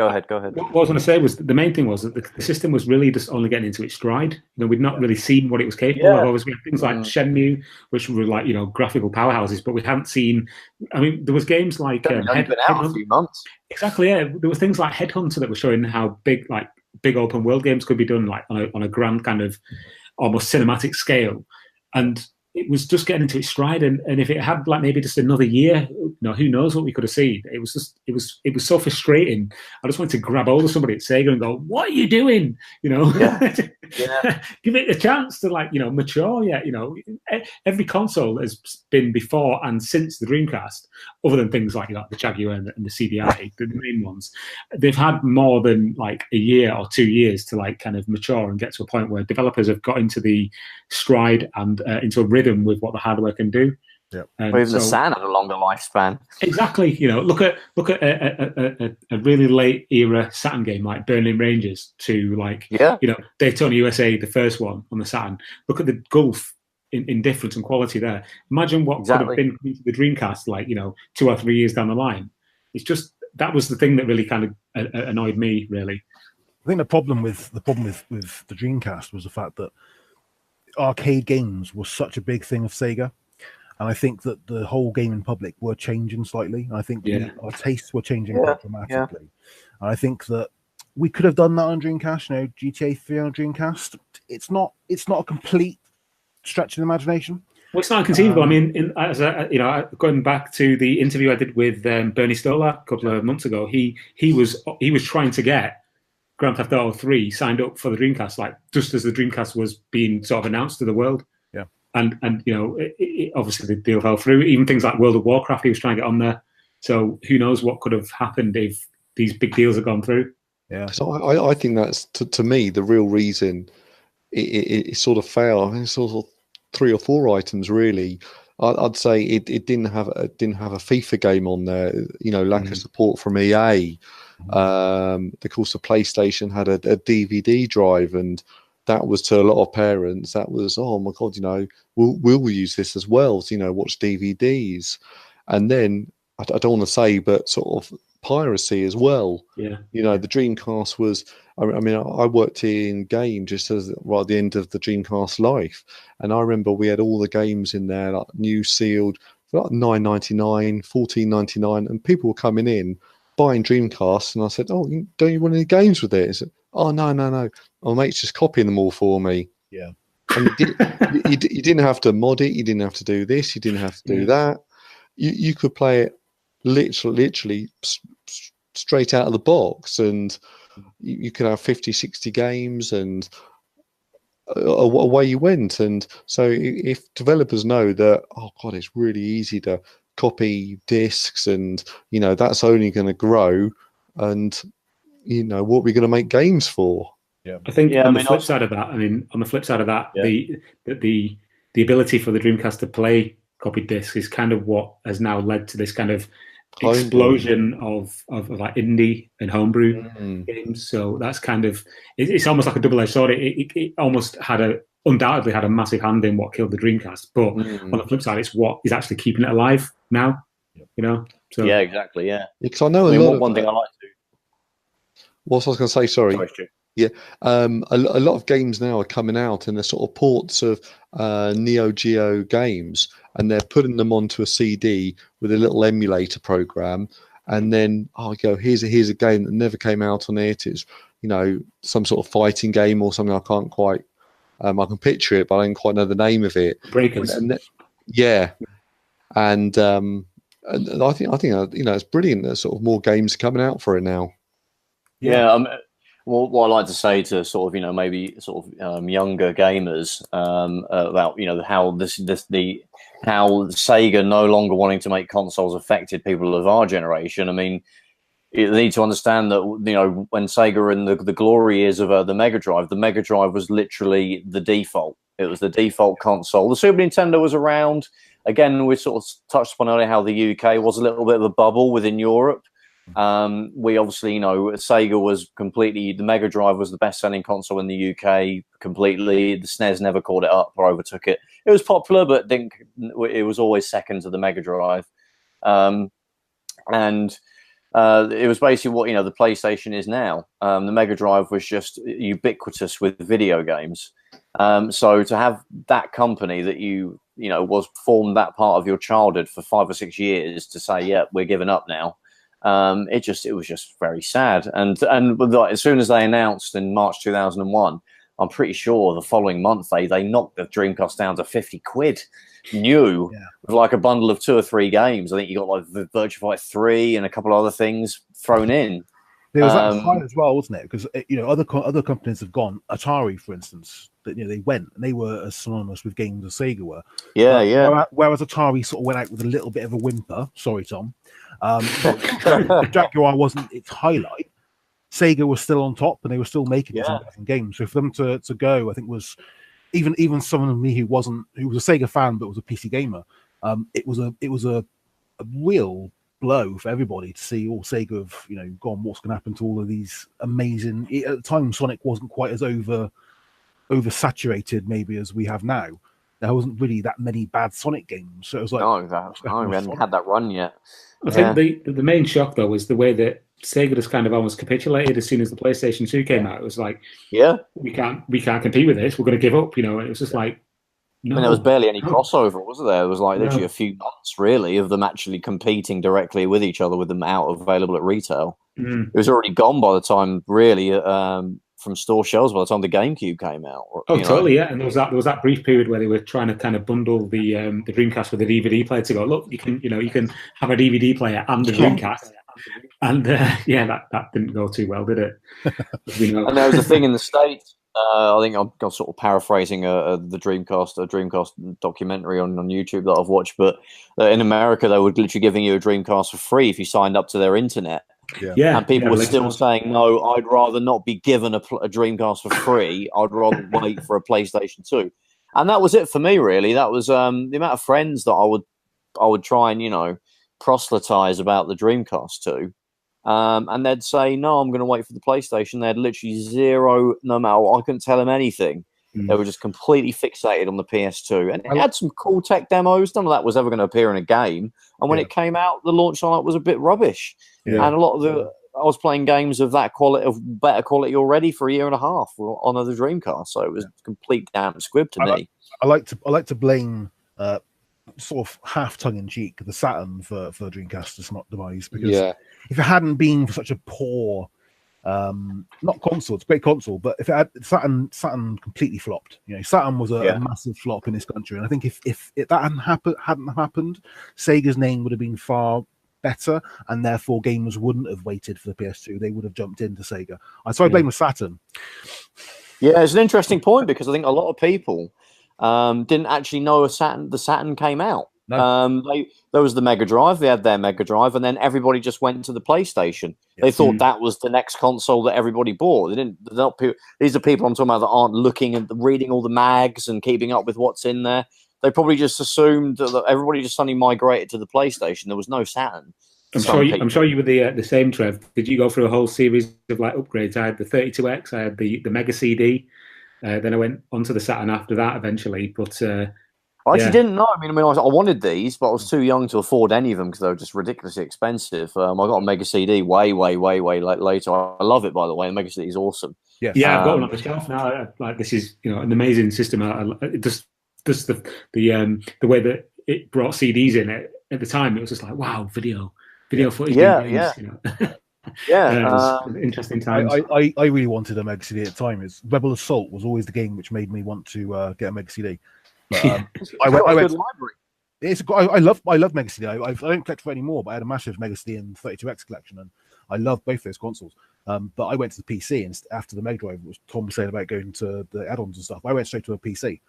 ahead. What I was going to say was the main thing was that the system was really just only getting into its stride. You know, we'd not really seen what it was capable of. Obviously, we had things like Shenmue, which were like, you know, graphical powerhouses, but we haven't seen. I mean, there was games like been out a few months. Exactly. Yeah, there were things like Headhunter that were showing how big open world games could be done, like on a grand kind of almost cinematic scale, and it was just getting into its stride, and if it had like maybe just another year, you know, who knows what we could have seen. It was so frustrating. I just wanted to grab hold of somebody at Sega and go, "What are you doing?" You know, give it a chance to, like, you know, mature. Yeah, you know, every console has been before and since the Dreamcast, other than things like, you know, the Jaguar and the CDI, the main ones. They've had more than like a year or 2 years to like kind of mature and get to a point where developers have got into the stride and into a rhythm with what the hardware can do. Yeah, even the SAN had a longer lifespan. Exactly. You know, look at a really late era Saturn game like Burning Rangers to like, you know, Daytona USA, the first one on the Saturn. Look at the gulf in difference and quality there. Imagine what could have been the Dreamcast, like, you know, 2 or 3 years down the line. It's just, that was the thing that really kind of annoyed me, really. I think the problem with the Dreamcast was the fact that arcade games was such a big thing of Sega, and I think that the whole gaming public were changing slightly. I think our tastes were changing quite dramatically. And I think that we could have done that on Dreamcast. You know, GTA 3 on Dreamcast. It's not a complete stretch of the imagination. Well, it's not inconceivable. I mean, you know, going back to the interview I did with Bernie Stolar a couple of months ago, he was trying to get Grand Theft Auto 3 signed up for the Dreamcast, like just as the Dreamcast was being sort of announced to the world. Yeah. And you know, obviously the deal fell through. Even things like World of Warcraft, he was trying to get on there. So who knows what could have happened if these big deals had gone through. Yeah. So I think that's, to me, the real reason it sort of failed. It's sort of 3 or 4 items, really. I'd say it didn't have a FIFA game on there. You know, lack of support from EA. Of course, the PlayStation had a DVD drive, and that was, to a lot of parents, that was, oh my god, you know, we'll use this as well to, you know, watch DVDs. And then I don't want to say, but sort of piracy as well. Yeah, you know, the Dreamcast was, I mean, I worked in game just right at the end of the Dreamcast life, and I remember we had all the games in there, like new sealed for like $9.99, $14.99, and people were coming in buying Dreamcast, and I said, "Oh, don't you want any games with it?" He said, "Oh, no. My mate's just copying them all for me." Yeah. And you didn't have to mod it. You didn't have to do this. You didn't have to do that. You could play it literally straight out of the box, and you could have 50, 60 games, and away you went. And so if developers know that, oh God, it's really easy to copy discs, and that's only going to grow, and what are we going to make games for? Yeah, I think on the flip side of that, the ability for the Dreamcast to play copied discs is kind of what has now led to this kind of explosion of like indie and homebrew games. So that's kind of it's almost like a double-edged sword. It almost undoubtedly had a massive hand in what killed the Dreamcast, but on the flip side, it's what is actually keeping it alive now. So yeah, exactly, yeah. Because I know one thing I like to. What I was going to say, sorry. Yeah, a lot of games now are coming out, and they're sort of ports of Neo Geo games, and they're putting them onto a CD with a little emulator program, and then here's a game that never came out on it. It's some sort of fighting game or something. I can't quite. I can picture it, but I don't quite know the name of it. Breakers. And I think it's brilliant that sort of more games are coming out for it now. Yeah. Well, what I like to say to sort of maybe sort of younger gamers about how Sega no longer wanting to make consoles affected people of our generation. I mean, you need to understand that when Sega were in the glory years of the Mega Drive was literally the default. It was the default console. The Super Nintendo was around. Again, we sort of touched upon earlier how the UK was a little bit of a bubble within Europe. We obviously, Sega was completely, the Mega Drive was the best-selling console in the UK completely. The SNES never caught it up or overtook it. It was popular, but it was always second to the Mega Drive. And it was basically what, the PlayStation is now. The Mega Drive was just ubiquitous with video games. So to have that company that was formed that part of your childhood for 5 or 6 years to say, yeah, we're giving up now. It was just very sad. And as soon as they announced in March 2001, I'm pretty sure the following month they knocked the Dreamcast down to 50 quid new with like a bundle of 2 or 3 games. I think you got like Virtua Fighter 3 and a couple of other things thrown in. There was that time as well, wasn't it? Because other companies have gone. Atari, for instance, that they went and they were as synonymous with games as Sega were. Whereas Atari sort of went out with a little bit of a whimper. Sorry, Tom. Jaguar wasn't its highlight. Sega was still on top, and they were still making these amazing games. So for them to go, I think was even someone of me who was a Sega fan but was a PC gamer. It was a real blow for everybody to see all Sega have gone. What's going to happen to all of these amazing? At the time, Sonic wasn't quite as oversaturated maybe as we have now. There wasn't really that many bad Sonic games, so it was like we hadn't had that run yet. I think the main shock though was the way that Sega just kind of almost capitulated as soon as the PlayStation 2 came out. It was like, we can't compete with this. We're going to give up. And it was just like, no. I mean, there was barely any crossover, was there? There was like literally a few months, really, of them actually competing directly with each other with them out available at retail. It was already gone by the time, really, from store shelves by the time the GameCube came out. Totally, yeah. And there was that brief period where they were trying to kind of bundle the Dreamcast with a DVD player to go, look, you can have a DVD player and the Dreamcast. And that didn't go too well, did it? And there was a thing in the States. I think I'm sort of paraphrasing the Dreamcast documentary on YouTube that I've watched, but in America they were literally giving you a Dreamcast for free if you signed up to their internet. And people were still saying, no, I'd rather not be given a Dreamcast for free. I'd rather wait for a PlayStation 2. And that was it for me, really. That was the amount of friends that I would try and proselytize about the Dreamcast 2. And they'd say, no, I'm going to wait for the PlayStation. They had literally zero, no matter what. I couldn't tell them anything. They were just completely fixated on the PS2. And it had some cool tech demos. None of that was ever going to appear in a game. And when it came out, the launch on it was a bit rubbish. And a lot of I was playing games of that quality, of better quality already for a year and a half on the Dreamcast. So it was complete damn squib to me. I like to blame sort of half tongue in cheek the Saturn for Dreamcast's not demise, because if it hadn't been for such a poor Not console, it's a great console, but if it had Saturn completely flopped. Saturn was a massive flop in this country, and I think if that hadn't happened, Sega's name would have been far better, and therefore gamers wouldn't have waited for the PS2. They would have jumped into Sega. So I blame the Saturn. Yeah, it's an interesting point because I think a lot of people didn't actually know the Saturn came out. No. There was the Mega Drive. They had their Mega Drive, and then everybody just went to the PlayStation. Yes. They thought that was the next console that everybody bought. They didn't. These are people I'm talking about that aren't looking and reading all the mags and keeping up with what's in there. They probably just assumed that everybody just suddenly migrated to the PlayStation. There was no Saturn. I'm sure you were the same, Trev. Did you go through a whole series of upgrades? I had the 32X, I had the Mega CD. Then I went onto the Saturn after that eventually, but. I actually didn't know. I wanted these, but I was too young to afford any of them because they were just ridiculously expensive. I got a Mega CD way later. I love it, by the way. The Mega CD is awesome. Yeah, I've got one on the shelf now. This is an amazing system. Just the way that it brought CDs in it at the time, it was just like wow, video footage. Yeah. It was interesting times. I really wanted a Mega CD at the time. Rebel Assault was always the game which made me want to get a Mega CD. But, I went. I love Mega CD. I don't collect for it anymore, but I had a massive Mega CD and 32X collection, and I love both those consoles. But I went to the PC, and after the Mega Drive, was Tom saying about going to the add-ons and stuff. I went straight to a PC.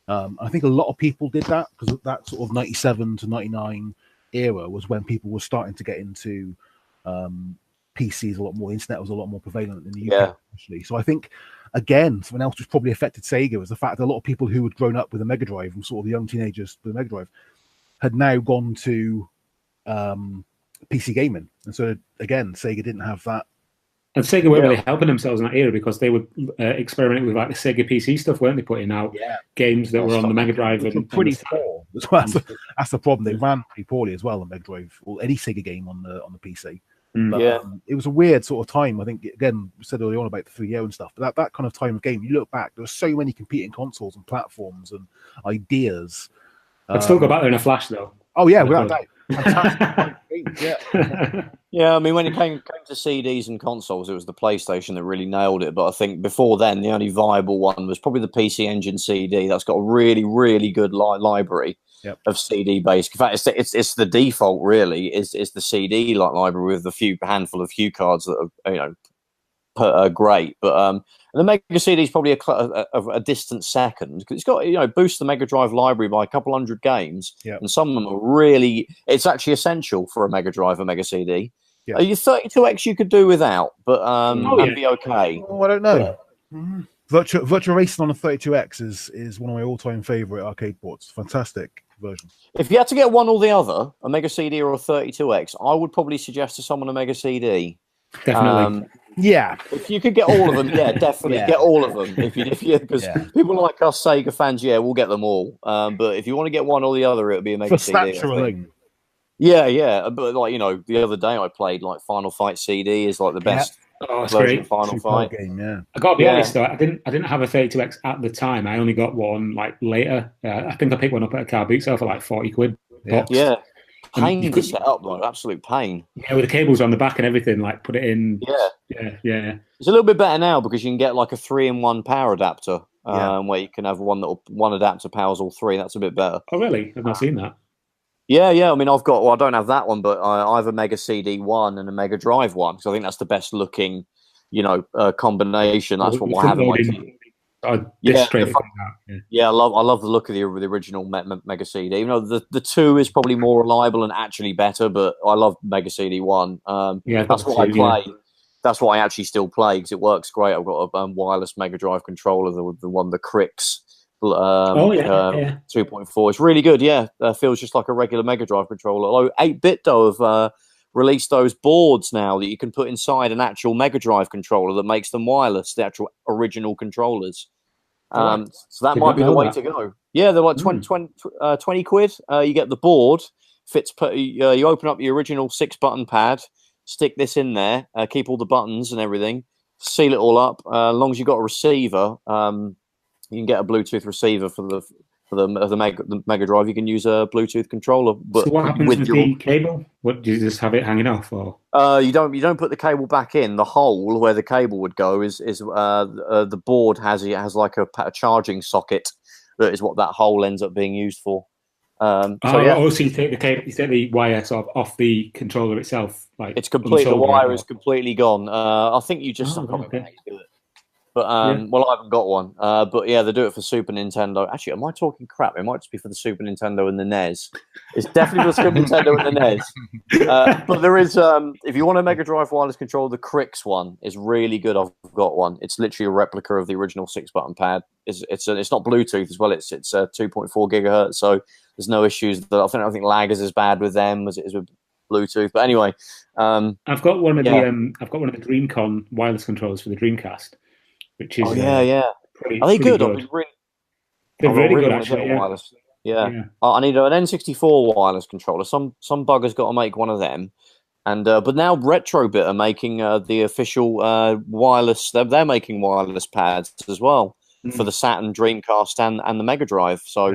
I think a lot of people did that because that sort of 97 to 99 era was when people were starting to get into PCs a lot more. Internet was a lot more prevalent in the UK, especially. So I think. Again, something else which probably affected Sega was the fact that a lot of people who had grown up with a Mega Drive and sort of the young teenagers with a Mega Drive had now gone to PC gaming. And so, again, Sega didn't have that. And Sega were really helping themselves in that era because they were experimenting with the Sega PC stuff, weren't they? Putting out games that were on the Mega Drive. And pretty poor. That's the problem. They ran pretty poorly as well, the Mega Drive, or any Sega game on the PC. But, it was a weird sort of time. I think, again, we said earlier on about the 3DO and stuff, but that kind of time of game, you look back, there were so many competing consoles and platforms and ideas. I'd still go back there in a flash, though. Oh, yeah, without doubt. Fantastic. Yeah, I mean, when it came to CDs and consoles, it was the PlayStation that really nailed it. But I think before then, the only viable one was probably the PC Engine CD. That's got a really, really good library. Of CD based. In fact, it's the default really. Is the CD library with a handful of cue cards that are great. But the Mega CD is probably a distant second because it's got boosts the Mega Drive library by a couple hundred games, and some of them are really. It's actually essential for a Mega Drive or Mega CD. Your 32X you could do without, but that'd be okay. Oh, I don't know. Virtua Racing on a 32X is one of my all-time favorite arcade ports. Fantastic version. If you had to get one or the other, a Mega CD or a 32X, I would probably suggest to someone a Mega CD. Definitely. If you could get all of them, definitely get all of them. If you because people like us Sega fans, we'll get them all. But if you want to get one or the other, it'll be a Mega CD. Yeah. But the other day I played Final Fight CD is the best. Oh, it's great. Final Fight game, I got to be honest though, I didn't have a 32X at the time. I only got one later. I think I picked one up at a car boot sale for £40. Yeah. Pain to set up though, absolute pain. Yeah, with the cables on the back and everything, put it in. Yeah. It's a little bit better now because you can get a 3-in-1 power adapter, where you can have one adapter powers all three. That's a bit better. Oh really? I've not seen that. Yeah. I mean, I don't have that one, but I have a Mega CD 1 and a Mega Drive 1 because I think that's the best looking, combination. That's what I have in my TV. I love the look of the original Mega CD. Even though the 2 is probably more reliable and actually better, but I love Mega CD 1. That's what I play. That's what I actually still play because it works great. I've got a wireless Mega Drive controller, the one the Crix. 2.4. It's really good. Feels just like a regular Mega Drive controller. Although 8-bit though have released those boards now that you can put inside an actual Mega Drive controller that makes them wireless, the actual original controllers. So that might be the way to go. Yeah, they're 20 quid. You get the board, fits. You open up your original 6-button pad, stick this in there, keep all the buttons and everything, seal it all up. As long as you've got a receiver, you can get a Bluetooth receiver for for the Mega Drive, you can use a Bluetooth controller. But so what happens with the cable? What, do you just have it hanging off, or you don't put the cable back in? The hole where the cable would go is the board has like a charging socket. That is what that hole ends up being used for. So you take the cable, you take the wire sort of off the controller itself. Like it's complete. The wire is completely gone. I think you just But well, I haven't got one. But yeah, they do it for Super Nintendo. Actually, am I talking crap? It might just be for the Super Nintendo and the NES. It's definitely for the Super Nintendo and the NES. But there is, if you want a Mega Drive wireless controller, the Crix one is really good. I've got one. It's literally a replica of the original 6-button pad. It's not Bluetooth as well. It's 2.4 gigahertz, so there's no issues. I don't think lag is as bad with them as it is with Bluetooth. But anyway, I've got one of the Dreamcon wireless controllers for the Dreamcast. Which is pretty, are they good? They're really good, actually. Yeah. I need an N64 wireless controller. Some bugger's got to make one of them, and but now Retrobit are making the official wireless. They're making wireless pads as well for the Saturn, Dreamcast, and the Mega Drive. So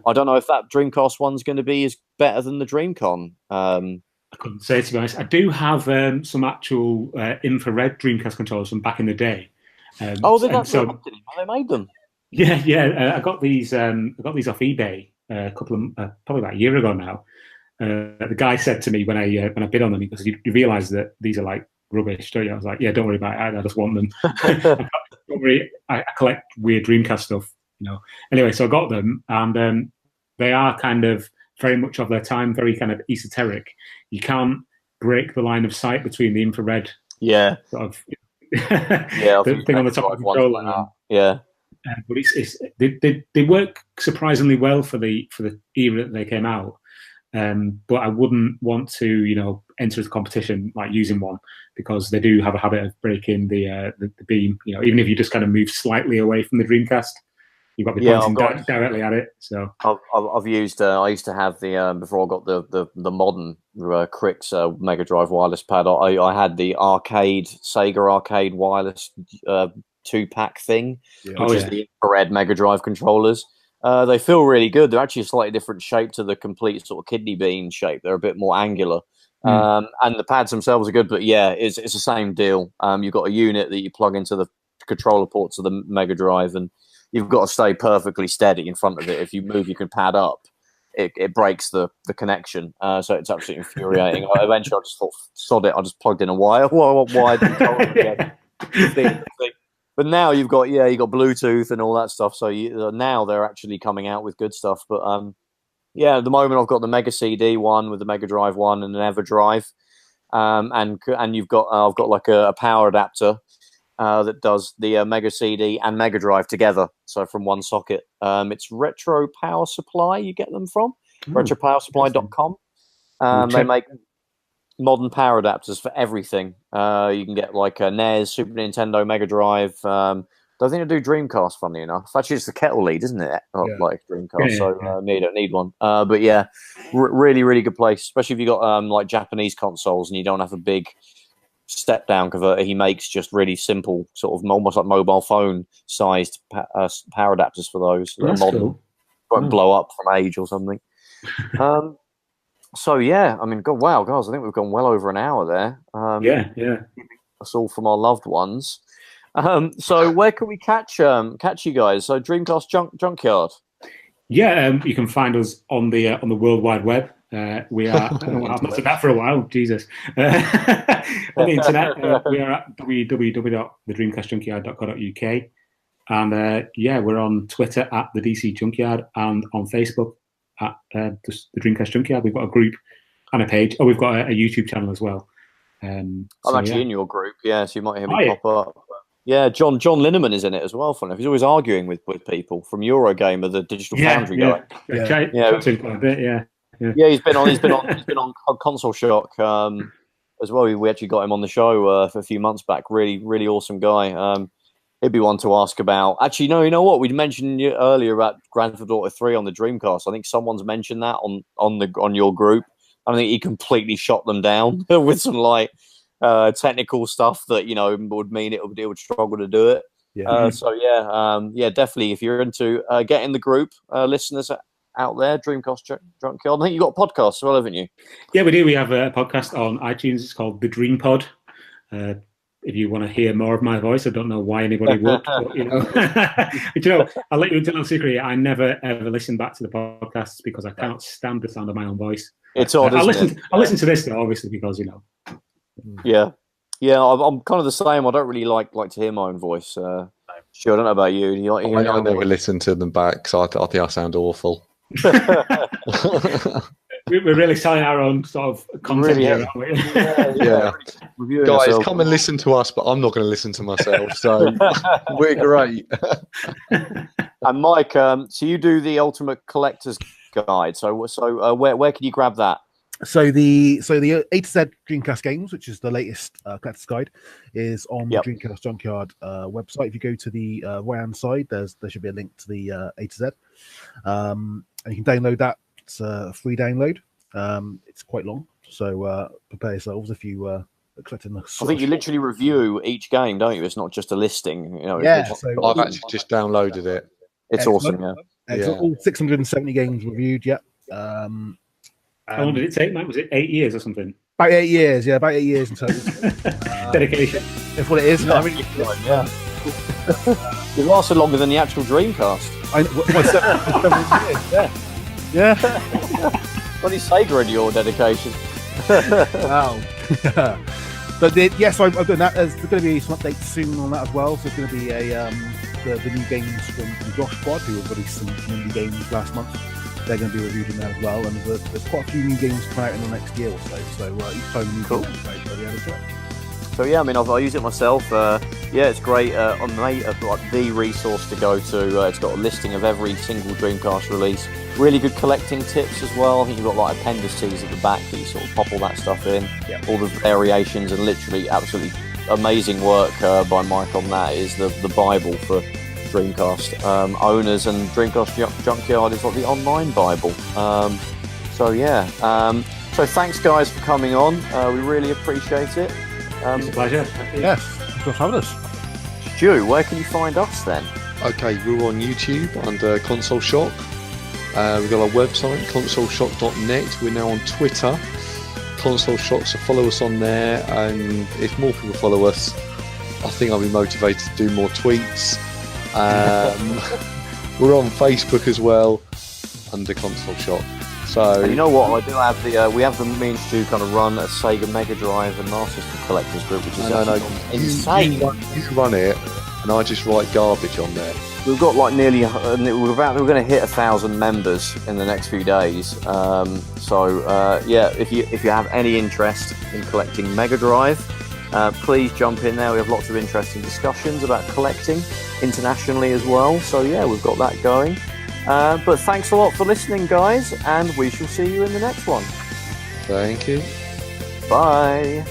I don't know if that Dreamcast one's going to be as better than the Dreamcon. I couldn't say, to be honest. I do have some actual infrared Dreamcast controllers from back in the day. They made them. Yeah. I got these off eBay probably about a year ago now. The guy said to me when I bid on them, because you realise that these are like rubbish, don't you? I was like, yeah, don't worry about it. I just want them. Don't worry, I collect weird Dreamcast stuff, Anyway, so I got them, and they are kind of very much of their time, very kind of esoteric. You can't break the line of sight between the infrared. Yeah. Sort of. The thing on the top of the controller. But they work surprisingly well for the era that they came out. But I wouldn't want to enter the competition like using one, because they do have a habit of breaking the beam. Even if you just kind of move slightly away from the Dreamcast, you've got to be pointing directly at it. So I've used. I used to have the before I got the modern Crix Mega Drive wireless pad. I had the Sega arcade wireless 2-pack thing, which is the infrared Mega Drive controllers. They feel really good. They're actually a slightly different shape to the complete sort of kidney bean shape. They're a bit more angular. And the pads themselves are good, but it's the same deal. You've got a unit that you plug into the controller ports of the Mega Drive, and you've got to stay perfectly steady in front of it. If you move, you can pad up. It breaks the connection. So it's absolutely infuriating. Eventually, I just thought, sod it. I just plugged in a wire. Wired controller again. But now you've got Bluetooth and all that stuff. So now they're actually coming out with good stuff. But at the moment I've got the Mega CD one with the Mega Drive one and an EverDrive, and you've got I've got like a power adapter that does the Mega CD and Mega Drive together. So from one socket. It's Retro Power Supply. You get them from retropowersupply.com. They make modern power adapters for everything. You can get like a NES, Super Nintendo, Mega Drive. Don't think they do Dreamcast, funny enough. Actually, it's the kettle lead, isn't it? Like Dreamcast, so you don't need one. But yeah, really, really good place, especially if you've got like Japanese consoles and you don't have a big step-down converter. He makes just really simple, sort of almost like mobile phone-sized power adapters for those. That's modern, cool. won't blow up from age or something. So yeah, I mean, wow, guys, I think we've gone well over an hour there. That's all from our loved ones. So where can we catch you guys? So Dreamcast Junkyard. You can find us on the World Wide Web. We are. I've not said that for a while. Jesus. On the internet, we are at www.thedreamcastjunkyard.co.uk, and we're on Twitter at the DC Junkyard, and on Facebook at the Dreamcast Junkyard. We've got a group and a page. Oh, we've got a YouTube channel as well. I'm actually in your group, so you might hear me pop up. Yeah, John Linneman is in it as well. Funny, he's always arguing with people from Eurogamer, the Digital Foundry guy. He's been on Console Shock as well. We actually got him on the show for a few months back. Really, really awesome guy. He'd be one to ask about. Actually, no, you know what? We mentioned earlier about Grand Theft Auto 3 on the Dreamcast. I think someone's mentioned that on your group. I think he completely shot them down with some like technical stuff that would mean it would struggle to do it. Yeah. Yeah, definitely. If you're into getting the group, listeners out there, Dreamcast Junkyard. I think you've got a podcast as well, haven't you? Yeah, we do. We have a podcast on iTunes. It's called The Dream Pod. If you want to hear more of my voice, I don't know why anybody would, but I'll let you into a little secret here. I never ever listen back to the podcasts because I can't stand the sound of my own voice. It's odd. I'll listen to this though, obviously, because Yeah, I'm kind of the same. I don't really like to hear my own voice. Sure, I don't know about you. I never listen to them back, so I think I sound awful. We're really selling our own sort of content here, aren't we? Yeah. Guys, yourself. Come and listen to us, but I'm not going to listen to myself, so we're great. And Mike, so you do the Ultimate Collector's Guide. So where can you grab that? So the A-Z of Dreamcast Games, which is the latest collector's guide, is on the Dreamcast Junkyard website. If you go to the right-hand side, there should be a link to the A-Z, and you can download that. It's a free download. It's quite long, so prepare yourselves if you are collecting the. I think you literally review each game, don't you? It's not just a listing. So I've actually just downloaded it. It's awesome. All 670 games reviewed. Yeah. How long did it take, Mike? Was it 8 years or something? About 8 years, yeah, about 8 years in total. Dedication. That's what it is. It lasted longer than the actual Dreamcast. 7 years, yeah. Bloody Sega in your dedication. Wow. But so I've done that. There's going to be some updates soon on that as well. So it's going to be the new games from Josh Quad, who released some indie games last month. They're going to be reviewed in there as well, and there's quite a few new games coming out in the next year or so. So each time a new game comes out, by the end of it. So yeah, I mean, I use it myself. It's great. On the resource to go to. It's got a listing of every single Dreamcast release. Really good collecting tips as well. I think you've got like appendices at the back that you sort of pop all that stuff in. Yeah. All the variations, and literally absolutely amazing work by Mike on that. Is the Bible for Dreamcast owners, and Dreamcast Junkyard is like the online Bible. So thanks guys for coming on. We really appreciate it. It's a pleasure. Yes, thanks for having us. Stu, where can you find us then? Okay, we're on YouTube under Console Shock. We've got our website, consoleshock.net. We're now on Twitter, Console Shock, so follow us on there, and if more people follow us, I think I'll be motivated to do more tweets. We're on Facebook as well under Console Shock. So, and you know what? I do have me and Stu kind of run a Sega Mega Drive and Master System collectors group, which is insane. You run it, and I just write garbage on there. We've got like we're going to hit 1,000 members in the next few days. If you have any interest in collecting Mega Drive, please jump in there. We have lots of interesting discussions about collecting internationally as well. So yeah, we've got that going. But thanks a lot for listening, guys, and we shall see you in the next one. Thank you. Bye.